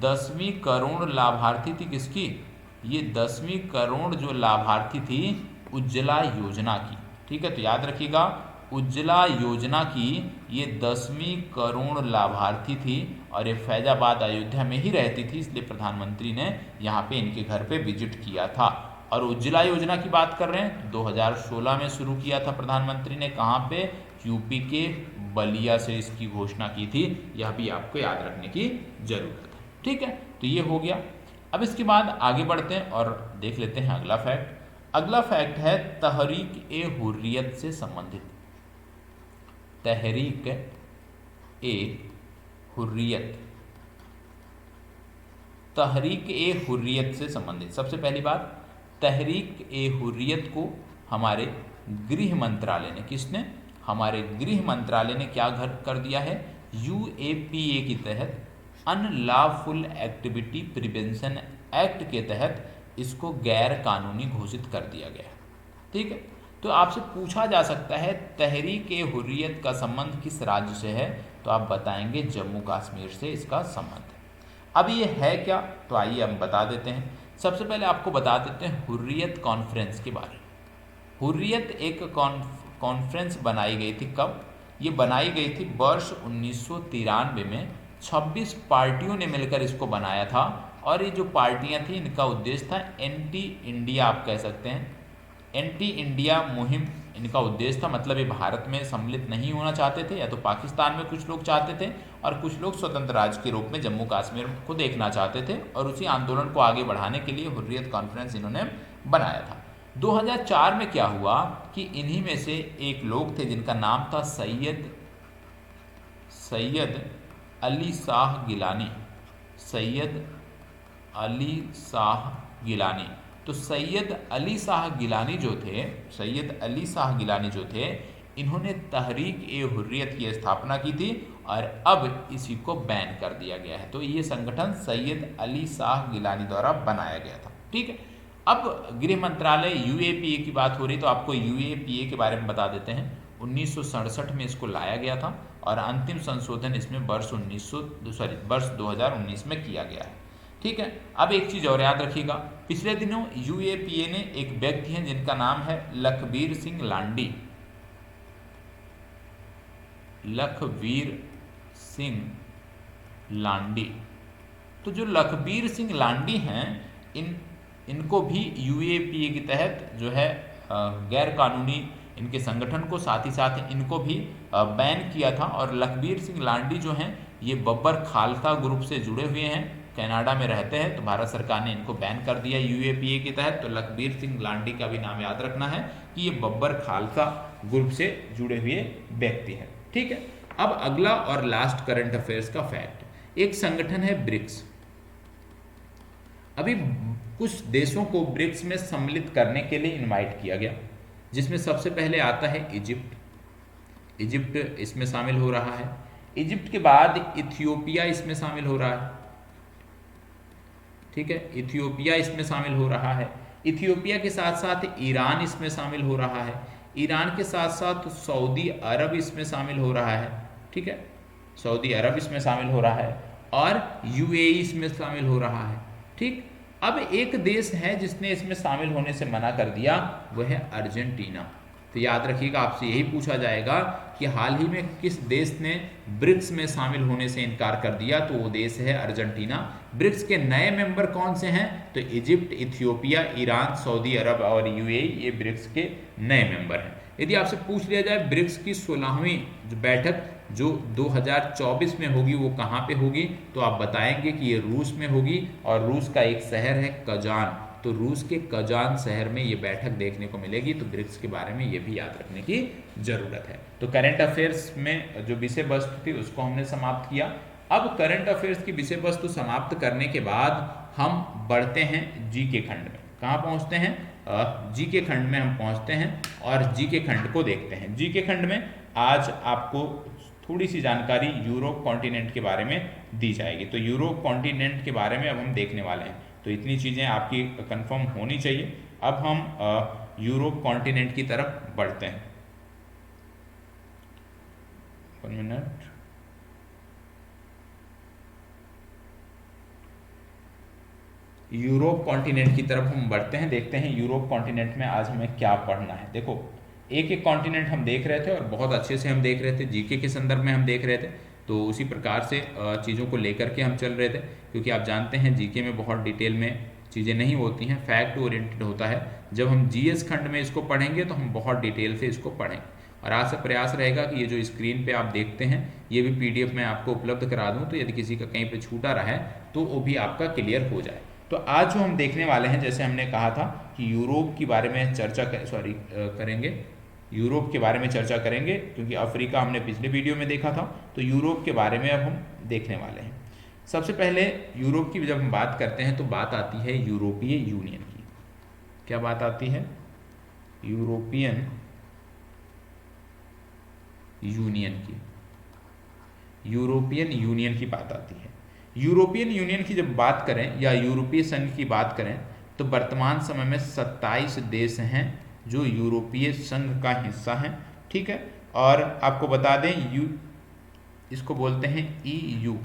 10वीं करोड़ लाभार्थी थी किसकी? ये 10वीं करोड़ जो लाभार्थी थी उज्ज्वला योजना की, ठीक है। तो याद रखिएगा, उज्ज्वला योजना की ये 10वीं करोड़ लाभार्थी थी, और ये फैजाबाद अयोध्या में ही रहती थी, इसलिए प्रधानमंत्री ने यहाँ पे इनके घर पे विजिट किया था। और उज्ज्वला योजना की बात कर रहे हैं, 2016 में शुरू किया था प्रधानमंत्री ने, कहाँ पे? यूपी के बलिया से इसकी घोषणा की थी। यह भी आपको याद रखने की जरूरत है, ठीक है। तो ये हो गया। अब इसके बाद आगे बढ़ते हैं और देख लेते हैं अगला फैक्ट। अगला फैक्ट है तहरीक ए हुर्रियत से संबंधित। तहरीक ए हुर्रियत, तहरीक ए हुर्रियत से संबंधित। सबसे पहली बात, तहरीक ए हुर्रियत को हमारे गृह मंत्रालय ने, किसने, हमारे गृह मंत्रालय ने क्या कर दिया है, यूएपीए के तहत, अनलॉफुल एक्टिविटी प्रिवेंशन एक्ट के तहत इसको गैर कानूनी घोषित कर दिया गया। ठीक है, तो आपसे पूछा जा सकता है तहरीक ए हुर्रियत का संबंध किस राज्य से है, तो आप बताएंगे जम्मू कश्मीर से इसका संबंध है। अब ये है क्या, तो आइए हम बता देते हैं। सबसे पहले आपको बता देते हैं हुर्रियत कॉन्फ्रेंस के बारे में। हुर्रियत एक कॉन्फ्रेंस बनाई गई थी, कब, ये बनाई गई थी वर्ष 1993 में। 26 पार्टियों ने मिलकर इसको बनाया था, और ये जो पार्टियां थी इनका उद्देश्य था एंटी इंडिया, आप कह सकते हैं एंटी इंडिया मुहिम इनका उद्देश्य था। मतलब ये भारत में सम्मिलित नहीं होना चाहते थे, या तो पाकिस्तान में कुछ लोग चाहते थे और कुछ लोग स्वतंत्र राज्य के रूप में जम्मू कश्मीर को देखना चाहते थे, और उसी आंदोलन को आगे बढ़ाने के लिए हुर्रियत कॉन्फ्रेंस इन्होंने बनाया था। 2004 में क्या हुआ कि इन्हीं में से एक लोग थे जिनका नाम था सैयद अली शाह गिलानी, सैयद अली शाह गिलानी। तो सैयद अली शाह गिलानी जो थे, सैयद अली शाह गिलानी जो थे, इन्होंने तहरीक ए हुर्रियत की स्थापना की थी, और अब इसी को बैन कर दिया गया है। तो ये संगठन सैयद अली शाह गिलानी द्वारा बनाया गया था। ठीक है, अब गृह मंत्रालय यूएपीए की बात हो रही, तो आपको यूएपीए के बारे में बता देते हैं। 1967 में इसको लाया गया था, और अंतिम संशोधन इसमें वर्ष 2019 में किया गया है। ठीक है, अब एक चीज़ और याद रखिएगा, पिछले दिनों यूएपीए ने एक व्यक्ति हैं जिनका नाम है लखबीर सिंह लांडी, लखबीर सिंह लांडी। तो जो लखबीर सिंह लांडी हैं, इनको भी यूएपीए के तहत जो है गैर कानूनी इनके संगठन को, साथ ही साथ इनको भी बैन किया था। और लखबीर सिंह लांडी जो हैं, ये बब्बर खालसा ग्रुप से जुड़े हुए हैं, कनाडा में रहते हैं, तो भारत सरकार ने इनको बैन कर दिया यूएपीए के तहत। तो लखबीर सिंह लांडी का भी नाम याद रखना है कि ये बब्बर खालसा ग्रुप से जुड़े हुए व्यक्ति हैं। ठीक है, अब अगला और लास्ट करंट अफेयर्स का फैक्ट, एक संगठन है ब्रिक्स। अभी कुछ देशों को ब्रिक्स में सम्मिलित करने के लिए इनवाइट किया गया, जिसमें सबसे पहले आता है इजिप्ट। इजिप्ट इसमें शामिल हो रहा है। इजिप्ट के बाद इथियोपिया इसमें शामिल हो रहा है। ठीक है, इथियोपिया इसमें शामिल हो रहा है। इथियोपिया के साथ साथ ईरान इसमें शामिल हो रहा है। ईरान के साथ साथ सऊदी अरब इसमें शामिल हो रहा है। ठीक है, सऊदी अरब इसमें शामिल हो रहा है, और यूएई इसमें शामिल हो रहा है। ठीक, अब एक देश है जिसने इसमें शामिल होने से मना कर दिया, वह है अर्जेंटीना। तो याद रखिएगा, आपसे यही पूछा जाएगा कि हाल ही में किस देश ने ब्रिक्स में शामिल होने से इनकार कर दिया, तो वो देश है अर्जेंटीना। ब्रिक्स के नए मेंबर कौन से हैं, तो इजिप्ट, इथियोपिया, ईरान, सऊदी अरब और यूएई, ये ब्रिक्स के नए मेंबर हैं। यदि आपसे पूछ लिया जाए ब्रिक्स की 16वीं जो बैठक जो 2024 में होगी वो कहाँ पे होगी, तो आप बताएंगे कि ये रूस में होगी, और रूस का एक शहर है कजान। तो रूस के कजान शहर में ये बैठक देखने को मिलेगी। तो ब्रिक्स के बारे में ये भी याद रखने की जरूरत है। तो करंट अफेयर्स में जो विषय वस्तु थी उसको हमने समाप्त किया। अब करंट अफेयर्स की विषय वस्तु समाप्त करने के बाद हम बढ़ते हैं जी के खंड में। कहाँ पहुँचते हैं, जी के खंड में हम पहुँचते हैं, और जी के खंड को देखते हैं। जी के खंड में आज आपको थोड़ी सी जानकारी यूरोप कॉन्टिनेंट के बारे में दी जाएगी। तो यूरोप कॉन्टिनेंट के बारे में अब हम देखने वाले हैं। तो इतनी चीज़ें आपकी कंफर्म होनी चाहिए। अब हम यूरोप कॉन्टिनेंट की तरफ बढ़ते हैं। 1 मिनट। यूरोप कॉन्टिनेंट की तरफ हम बढ़ते हैं, देखते हैं यूरोप कॉन्टिनेंट में आज हमें क्या पढ़ना है। देखो, एक एक कॉन्टिनेंट हम देख रहे थे और बहुत अच्छे से हम देख रहे थे, जीके के संदर्भ में हम देख रहे थे। तो उसी प्रकार से चीज़ों को लेकर के हम चल रहे थे, क्योंकि आप जानते हैं जीके में बहुत डिटेल में चीज़ें नहीं होती हैं, फैक्ट ओरिएंटेड होता है। जब हम जीएस खंड में इसको पढ़ेंगे तो हम बहुत डिटेल से इसको पढ़ेंगे। और आज से प्रयास रहेगा कि ये जो स्क्रीन पे आप देखते हैं ये भी पीडीएफ में आपको उपलब्ध करा दूँ, तो यदि किसी का कहीं पर छूटा रहा है तो वो भी आपका क्लियर हो जाए। तो आज जो हम देखने वाले हैं, जैसे हमने कहा था कि यूरोप के बारे में चर्चा करेंगे। यूरोप के बारे में चर्चा करेंगे, क्योंकि अफ्रीका हमने पिछले वीडियो में देखा था, तो यूरोप के बारे में अब हम देखने वाले हैं। सबसे पहले यूरोप की जब हम बात करते हैं तो बात आती है यूरोपीय यूनियन की। क्या बात आती है? यूरोपियन यूनियन की। यूरोपियन यूनियन की बात आती है। यूरोपियन यूनियन की जब बात करें या यूरोपीय संघ की बात करें तो वर्तमान समय में 27 देश हैं जो यूरोपीय संघ का हिस्सा हैं, ठीक है। और आपको बता दें इसको बोलते हैं EU।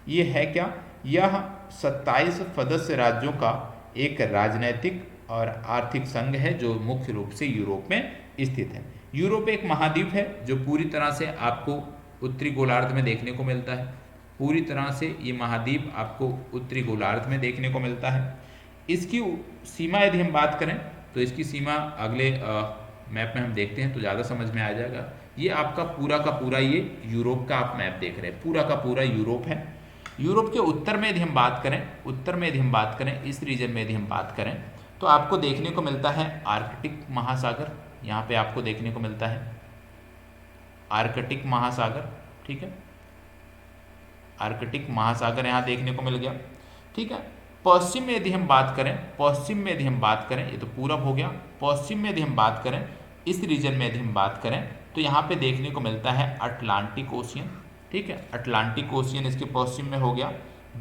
ये है क्या? यह 27 सदस्य राज्यों का एक राजनीतिक और आर्थिक संघ है जो मुख्य रूप से यूरोप में स्थित है। यूरोप एक महाद्वीप है जो पूरी तरह से आपको उत्तरी गोलार्ध में देखने को मिलता है। पूरी तरह से ये महाद्वीप आपको उत्तरी गोलार्ध में देखने को मिलता है। इसकी सीमा यदि हम बात करें तो इसकी सीमा अगले मैप में हम देखते हैं तो ज़्यादा समझ में आ जाएगा। ये आपका पूरा का पूरा ये यूरोप का आप मैप देख रहे हैं, पूरा का पूरा यूरोप है। यूरोप के उत्तर में यदि हम बात करें, इस रीजन में यदि हम बात करें तो आपको देखने को मिलता है आर्कटिक महासागर। यहाँ पे आपको देखने को मिलता है आर्कटिक महासागर, ठीक है। आर्कटिक महासागर यहाँ देखने को मिल गया, ठीक है। पश्चिम में यदि हम बात करें, ये तो पूरब हो गया। पश्चिम में यदि हम बात करें, इस रीजन में यदि हम बात करें तो यहाँ पे देखने को मिलता है अटलांटिक ओशियन, ठीक है। अटलांटिक ओशियन इसके पश्चिम में हो गया।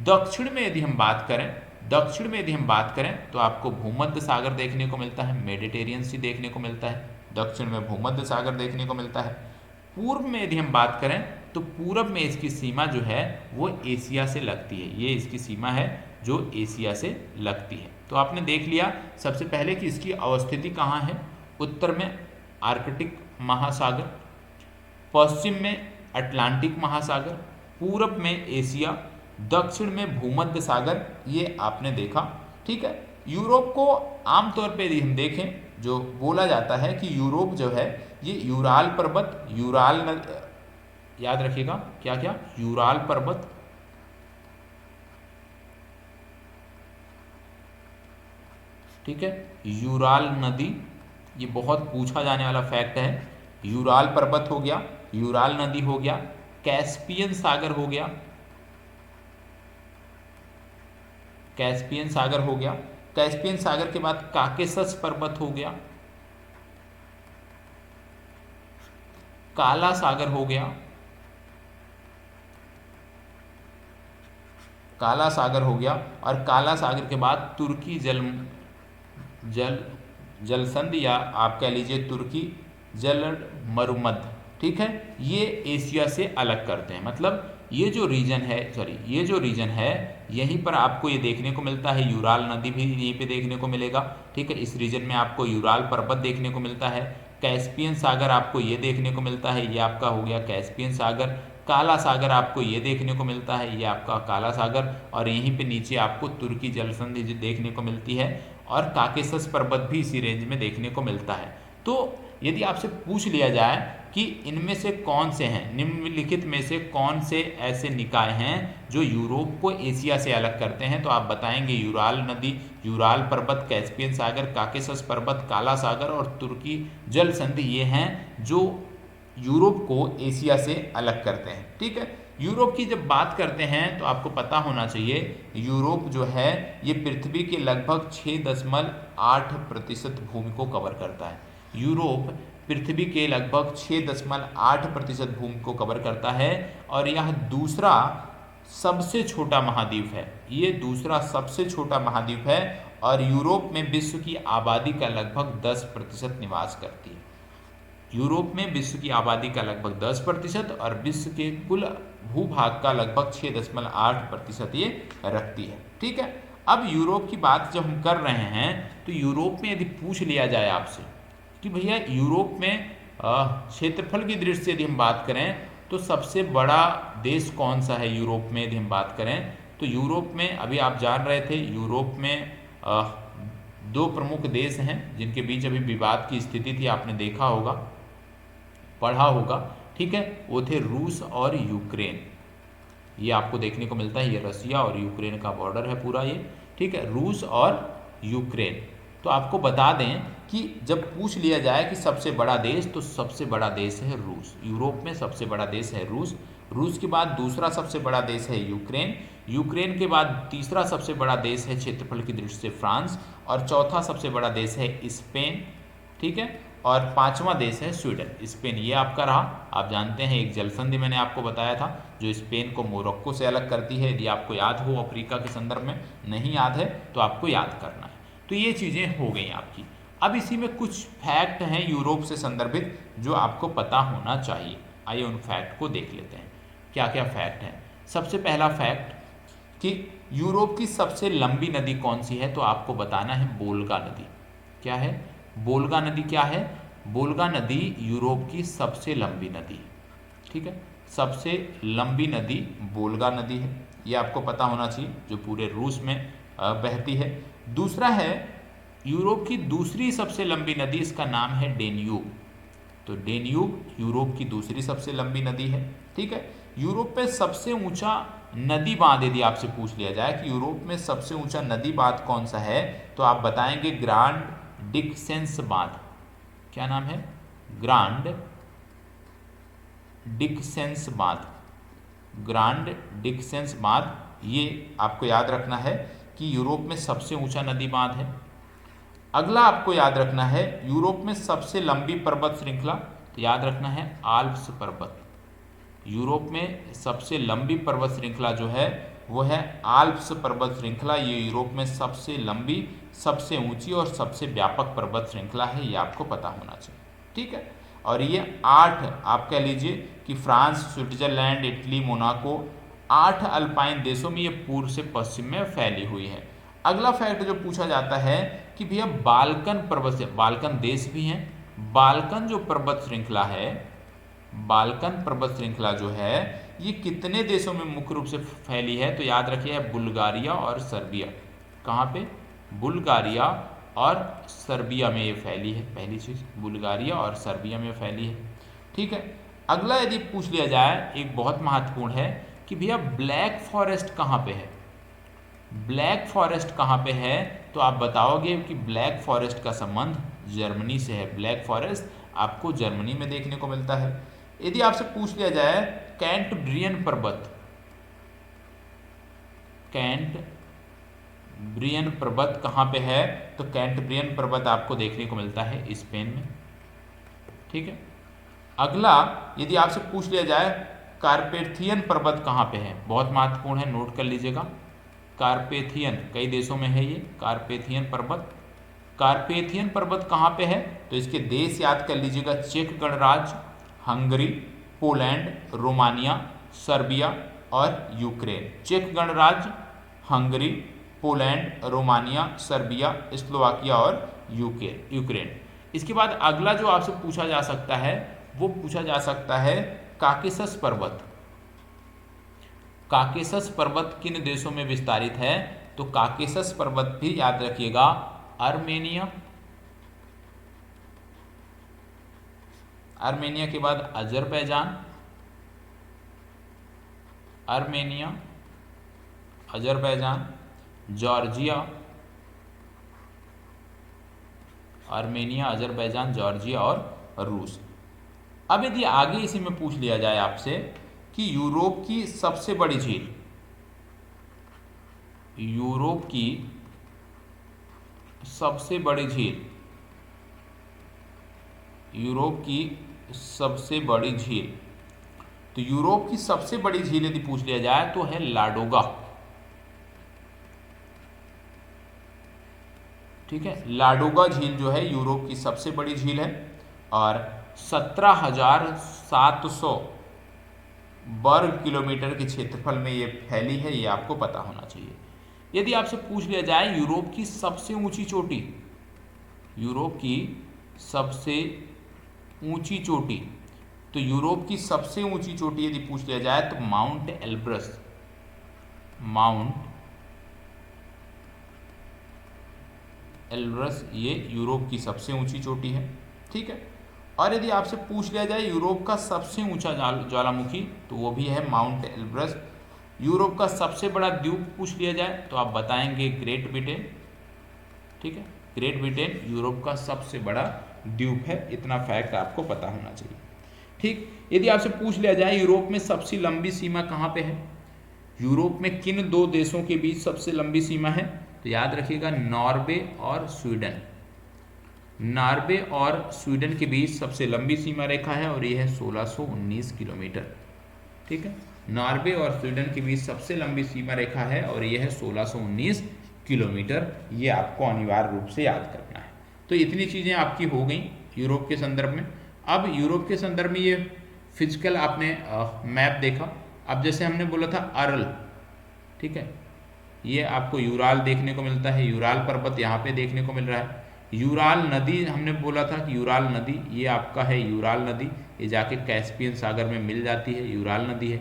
दक्षिण में यदि हम बात करें तो आपको भूमध्य सागर देखने को मिलता है, मेडिटेरियन सी देखने को मिलता है। दक्षिण में भूमध्य सागर देखने को मिलता है। पूर्व में यदि हम बात करें तो पूरब में इसकी सीमा जो है वो एशिया से लगती है। ये इसकी सीमा है जो एशिया से लगती है। तो आपने देख लिया सबसे पहले कि इसकी अवस्थिति कहाँ है। उत्तर में आर्कटिक महासागर, पश्चिम में अटलांटिक महासागर, पूरब में एशिया, दक्षिण में भूमध्य सागर, ये आपने देखा, ठीक है। यूरोप को आमतौर पर यदि हम देखें जो बोला जाता है कि यूरोप जो है ये यूराल पर्वत, याद रखिएगा क्या क्या, यूराल पर्वत, ठीक है, यूराल नदी, ये बहुत पूछा जाने वाला फैक्ट है। यूराल पर्वत हो गया, यूराल नदी हो गया, कैस्पियन सागर हो गया, कैस्पियन सागर हो गया। कैस्पियन सागर के बाद काकेसस पर्वत हो गया, काला सागर हो गया, काला सागर हो गया। और काला सागर के बाद तुर्की जलसंधि या आप कह लीजिए तुर्की जल मरुमध्य, ठीक है। ये एशिया से अलग करते हैं। मतलब ये जो रीजन है यहीं पर आपको ये देखने को मिलता है। यूराल नदी भी यहीं पे देखने को मिलेगा, ठीक है। इस रीजन में आपको यूराल पर्वत देखने को मिलता है। कैस्पियन सागर आपको ये देखने को मिलता है, ये आपका हो गया कैस्पियन सागर। काला सागर आपको ये देखने को मिलता है, ये आपका काला सागर। और यहीं पे नीचे आपको तुर्की जलसंधि देखने को मिलती है और काकेसस पर्वत भी इसी रेंज में देखने को मिलता है। तो यदि आपसे पूछ लिया जाए कि इनमें से कौन से हैं, निम्नलिखित में से कौन से ऐसे निकाय हैं जो यूरोप को एशिया से अलग करते हैं, तो आप बताएंगे यूराल नदी, यूराल पर्वत, कैस्पियन सागर, काकेसस पर्वत, काला सागर और तुर्की जल संधि, ये हैं जो यूरोप को एशिया से अलग करते हैं, ठीक है। यूरोप की जब बात करते हैं तो आपको पता होना चाहिए यूरोप जो है ये पृथ्वी के लगभग 6.8% भूमि को कवर करता है। यूरोप पृथ्वी के लगभग 6.8% भूमि को कवर करता है और यह दूसरा सबसे छोटा महाद्वीप है। ये दूसरा सबसे छोटा महाद्वीप है और यूरोप में विश्व की आबादी का लगभग 10% निवास करती है। यूरोप में विश्व की आबादी का लगभग 10% और विश्व के कुल भूभाग का लगभग 6.8% ये रखती है, ठीक है। अब यूरोप की बात जब हम कर रहे हैं तो यूरोप में यदि पूछ लिया जाए आपसे कि भैया यूरोप में क्षेत्रफल की दृष्टि से यदि हम बात करें तो सबसे बड़ा देश कौन सा है यूरोप में, यदि हम बात करें तो यूरोप में अभी आप जान रहे थे यूरोप में 2 प्रमुख देश हैं जिनके बीच अभी विवाद की स्थिति थी, आपने देखा होगा, पढ़ा होगा, ठीक है। वो थे रूस और यूक्रेन। ये आपको देखने को मिलता है, ये रसिया और यूक्रेन का बॉर्डर है पूरा ये, ठीक है, रूस और यूक्रेन। तो आपको बता दें कि जब पूछ लिया जाए कि सबसे बड़ा देश, तो सबसे बड़ा देश है रूस। यूरोप में सबसे बड़ा देश है रूस। रूस के बाद दूसरा सबसे बड़ा देश है यूक्रेन। यूक्रेन के बाद तीसरा सबसे बड़ा देश है क्षेत्रफल की दृष्टि से फ्रांस, और चौथा सबसे बड़ा देश है स्पेन, ठीक है, और पांचवा देश है स्वीडन। स्पेन ये आपका रहा। आप जानते हैं एक जलसंधि मैंने आपको बताया था जो स्पेन को मोरक्को से अलग करती है, यदि आपको याद हो अफ्रीका के संदर्भ में, नहीं याद है तो आपको याद करना है। तो ये चीज़ें हो गई आपकी। अब इसी में कुछ फैक्ट हैं यूरोप से संदर्भित जो आपको पता होना चाहिए। आइए उन फैक्ट को देख लेते हैं, क्या क्या फैक्ट हैं। सबसे पहला फैक्ट कि यूरोप की सबसे लंबी नदी कौन सी है, तो आपको बताना है वोल्गा नदी। क्या है? वोल्गा नदी क्या है? वोल्गा नदी यूरोप की सबसे लंबी नदी है, ठीक है। सबसे लंबी नदी वोल्गा नदी है, ये आपको पता होना चाहिए, जो पूरे रूस में बहती है। दूसरा है यूरोप की दूसरी सबसे लंबी नदी, इसका नाम है डेन्यूब। तो डेन्यूब यूरोप की दूसरी सबसे लंबी नदी है, ठीक है। यूरोप में सबसे ऊंचा नदी बांध यदि आपसे पूछ लिया जाए कि यूरोप में सबसे ऊंचा नदी बांध कौन सा है, तो आप बताएंगे ग्रांड डिक्सेंस बांध। क्या नाम है? ग्रांड डिक्सेंस बांध। ग्रांड डिक्सेंस बांध, ये आपको याद रखना है कि यूरोप में सबसे ऊंचा नदी बांध है। अगला आपको याद रखना है यूरोप में सबसे लंबी पर्वत श्रृंखला, तो याद रखना है आल्प्स पर्वत। यूरोप में सबसे लंबी पर्वत श्रृंखला जो है वो है आल्प्स पर्वत श्रृंखला। ये यूरोप में सबसे लंबी, सबसे ऊंची और सबसे व्यापक पर्वत श्रृंखला है, ये आपको पता होना चाहिए, ठीक है। और ये 8 आप कह लीजिए कि France, Switzerland, Italy, Monaco, 8 alpine देशों में ये पूर्व से पश्चिम में फैली हुई है। अगला फैक्ट जो पूछा जाता है कि भैया बाल्कन पर्वत से, बाल्कन देश भी हैं, बाल्कन जो पर्वत श्रृंखला है, बाल्कन पर्वत श्रृंखला जो है ये कितने देशों में मुख्य रूप से फैली है, तो याद रखिए बुल्गारिया और सर्बिया। कहाँ पे? बुल्गारिया और सर्बिया में ये फैली है। पहली चीज बुल्गारिया और सर्बिया में फैली है, ठीक है। अगला यदि पूछ लिया जाए, एक बहुत महत्वपूर्ण है कि भैया ब्लैक फॉरेस्ट कहाँ पे है। ब्लैक फॉरेस्ट कहाँ पे है, तो आप बताओगे कि ब्लैक फॉरेस्ट का संबंध जर्मनी से है। ब्लैक फॉरेस्ट आपको जर्मनी में देखने को मिलता है। यदि आपसे पूछ लिया जाए कैंटब्रियन पर्वत, कैंटब्रियन पर्वत कहाँ पे है, तो कैंटब्रियन पर्वत आपको देखने को मिलता है स्पेन में, ठीक है। अगला यदि आपसे पूछ लिया जाए कार्पेथियन पर्वत कहाँ पे है, बहुत महत्वपूर्ण है, नोट कर लीजिएगा। कार्पेथियन कई देशों में है ये कार्पेथियन पर्वत। कार्पेथियन पर्वत कहाँ पे है, तो इसके देश याद कर लीजिएगा, चेक गणराज्य, हंगरी, पोलैंड, रोमानिया, सर्बिया और यूक्रेन। चेक गणराज्य, Hungary, Poland, Romania, Serbia, Slovakia और यूक्रेन। इसके बाद अगला जो आपसे पूछा जा सकता है वो पूछा जा सकता है काकेशस पर्वत। काकेशस पर्वत किन देशों में विस्तारित है, तो काकेशस पर्वत भी याद रखिएगा आर्मेनिया, आर्मेनिया के बाद Azerbaijan, Armenia, Azerbaijan, Georgia, Armenia, Azerbaijan, Georgia और रूस। अब यदि आगे इसी में पूछ लिया जाए आपसे कि यूरोप की सबसे बड़ी झील, यूरोप की सबसे बड़ी झील, यूरोप की सबसे बड़ी झील, तो यूरोप की सबसे बड़ी झील यदि पूछ लिया जाए तो है लाडोगा, ठीक है। लाडोगा झील जो है यूरोप की सबसे बड़ी झील है और 17,700 वर्ग किलोमीटर के क्षेत्रफल में ये फैली है, ये आपको पता होना चाहिए। यदि आपसे पूछ लिया जाए यूरोप की सबसे ऊंची चोटी, यूरोप की सबसे ऊंची चोटी, तो यूरोप की सबसे ऊंची चोटी यदि पूछ लिया जाए तो माउंट एल्ब्रस, माउंट एल्ब्रस ये यूरोप की सबसे ऊंची चोटी है, ठीक है। और यदि आपसे पूछ लिया जाए यूरोप का सबसे ऊंचा ज्वालामुखी, तो वो भी है माउंट एल्ब्रस। यूरोप का सबसे बड़ा द्वीप पूछ लिया जाए तो आप बताएंगे ग्रेट ब्रिटेन, ठीक है। ग्रेट ब्रिटेन यूरोप का सबसे बड़ा द्वीप है, इतना फैक्ट आपको पता होना चाहिए। ठीक, यदि आपसे पूछ लिया जाए यूरोप में सबसे लंबी सीमा कहाँ पे है, यूरोप में किन दो देशों के बीच सबसे लंबी सीमा है, तो याद रखिएगा नॉर्वे और स्वीडन। नॉर्वे और स्वीडन के बीच सबसे लंबी सीमा रेखा है और यह है 1619 किलोमीटर। ठीक है, नॉर्वे और स्वीडन के बीच सबसे लंबी सीमा रेखा है और यह है 1619 किलोमीटर। ये आपको अनिवार्य रूप से याद करना है। तो इतनी चीज़ें आपकी हो गई यूरोप के संदर्भ में। अब यूरोप के संदर्भ में ये फिजिकल आपने मैप देखा। अब जैसे हमने बोला था अरल, ठीक है, ये आपको यूराल देखने को मिलता है, यूराल पर्वत यहाँ पे देखने को मिल रहा है। यूराल नदी हमने बोला था कि यूराल नदी ये आपका है, यूराल नदी ये जाके कैस्पियन सागर में मिल जाती है, यूराल नदी है।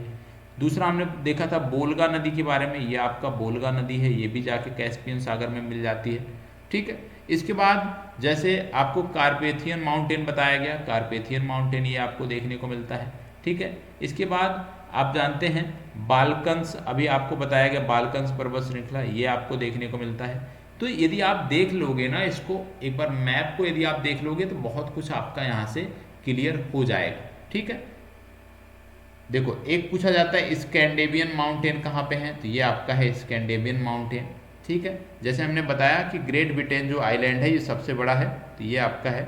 दूसरा हमने देखा था बोल्गा नदी के बारे में, ये आपका बोल्गा नदी है, ये भी जाके कैस्पियन सागर में मिल जाती है। ठीक है, इसके बाद जैसे आपको कार्पेथियन माउंटेन बताया गया, कार्पेथियन माउंटेन ये आपको देखने को मिलता है। ठीक है, इसके बाद आप जानते हैं बाल्कन्स, अभी आपको बताया गया बाल्कन्स पर्वत श्रृंखला, ये आपको देखने को मिलता है। तो यदि आप देख लोगे ना इसको, एक बार मैप को यदि आप देख लोगे तो बहुत कुछ आपका यहाँ से क्लियर हो जाएगा। ठीक है, देखो एक पूछा जाता है स्कैंडेवियन माउंटेन कहाँ पे है, तो ये आपका है स्कैंडेवियन माउंटेन। ठीक है, जैसे हमने बताया कि ग्रेट ब्रिटेन जो आइलैंड है ये सबसे बड़ा है, तो ये आपका है।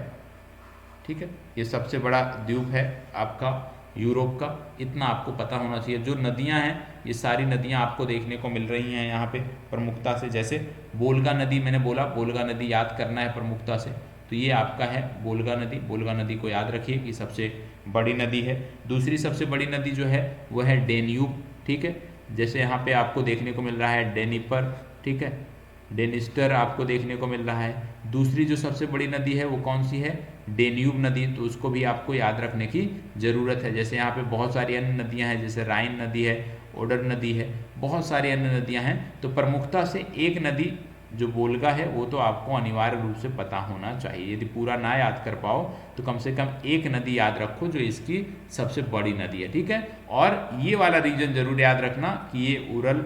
ठीक है, ये सबसे बड़ा द्वीप है आपका यूरोप का, इतना आपको पता होना चाहिए। जो नदियां हैं ये सारी नदियां आपको देखने को मिल रही हैं यहाँ पे प्रमुखता से। जैसे बोल्गा नदी मैंने बोला, बोल्गा नदी याद करना है प्रमुखता से, तो ये आपका है बोल्गा नदी। बोल्गा नदी को याद रखिए कि सबसे बड़ी नदी है। दूसरी सबसे बड़ी नदी जो है वो है डेन्यूब। ठीक है, जैसे यहाँ पे आपको देखने को मिल रहा है डेनिपर, ठीक है, डेनिस्टर आपको देखने को मिल रहा है। दूसरी जो सबसे बड़ी नदी है वो कौन सी है, डेन्यूब नदी, तो उसको भी आपको याद रखने की ज़रूरत है। जैसे यहाँ पे बहुत सारी अन्य नदियाँ हैं, जैसे राइन नदी है, ओडर नदी है, बहुत सारी अन्य नदियाँ हैं। तो प्रमुखता से एक नदी जो बोल्गा है वो तो आपको अनिवार्य रूप से पता होना चाहिए। यदि पूरा ना याद कर पाओ तो कम से कम एक नदी याद रखो जो इसकी सबसे बड़ी नदी है। ठीक है, और ये वाला रीजन जरूर याद रखना कि ये उरल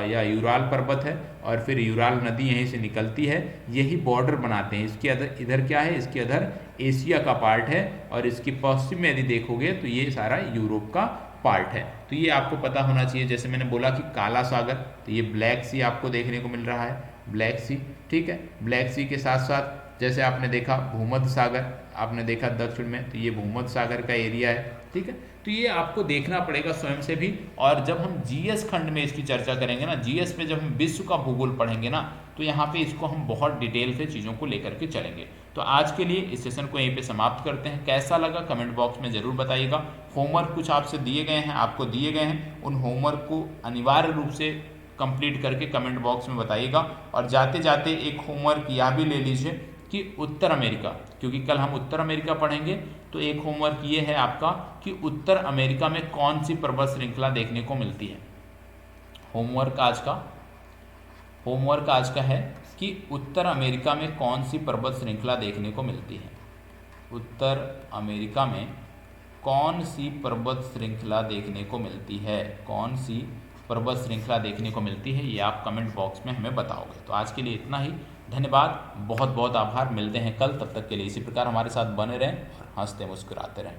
या यूराल पर्वत है और फिर यूराल नदी यहीं से निकलती है, यही बॉर्डर बनाते हैं। इसके अदर इधर क्या है, इसके अदर एशिया का पार्ट है और इसकी पश्चिम में यदि देखोगे तो ये सारा यूरोप का पार्ट है। तो ये आपको पता होना चाहिए। जैसे मैंने बोला कि काला सागर, तो ये ब्लैक सी आपको देखने को मिल रहा है, ब्लैक सी। ठीक है, ब्लैक सी के साथ साथ जैसे आपने देखा भूमध्य सागर आपने देखा दक्षिण में, तो ये भूमध्य सागर का एरिया है। ठीक है, तो ये आपको देखना पड़ेगा स्वयं से भी। और जब हम जीएस खंड में इसकी चर्चा करेंगे ना, जीएस में जब हम विश्व का भूगोल पढ़ेंगे ना, तो यहाँ पे इसको हम बहुत डिटेल से चीज़ों को लेकर के चलेंगे। तो आज के लिए इस सेशन को यहीं पे समाप्त करते हैं। कैसा लगा कमेंट बॉक्स में ज़रूर बताइएगा। होमवर्क कुछ आपसे दिए गए हैं, आपको दिए गए हैं, उन होमवर्क को अनिवार्य रूप से कंप्लीट करके कमेंट बॉक्स में बताइएगा। और जाते जाते एक होमवर्क यह भी ले लीजिए कि उत्तर अमेरिका, क्योंकि कल हम उत्तर अमेरिका पढ़ेंगे, तो एक होमवर्क ये है आपका कि उत्तर अमेरिका में कौन सी पर्वत श्रृंखला देखने को मिलती है। होमवर्क आज का है कि उत्तर अमेरिका में कौन सी पर्वत श्रृंखला देखने को मिलती है। उत्तर अमेरिका में कौन सी पर्वत श्रृंखला देखने को मिलती है, कौन सी पर्वत श्रृंखला देखने को मिलती है, ये आप कमेंट बॉक्स में हमें बताओगे। तो आज के लिए इतना ही, धन्यवाद, बहुत बहुत आभार। मिलते हैं कल, तब तक के लिए इसी प्रकार हमारे साथ बने रहें और हंसते मुस्कुराते रहें।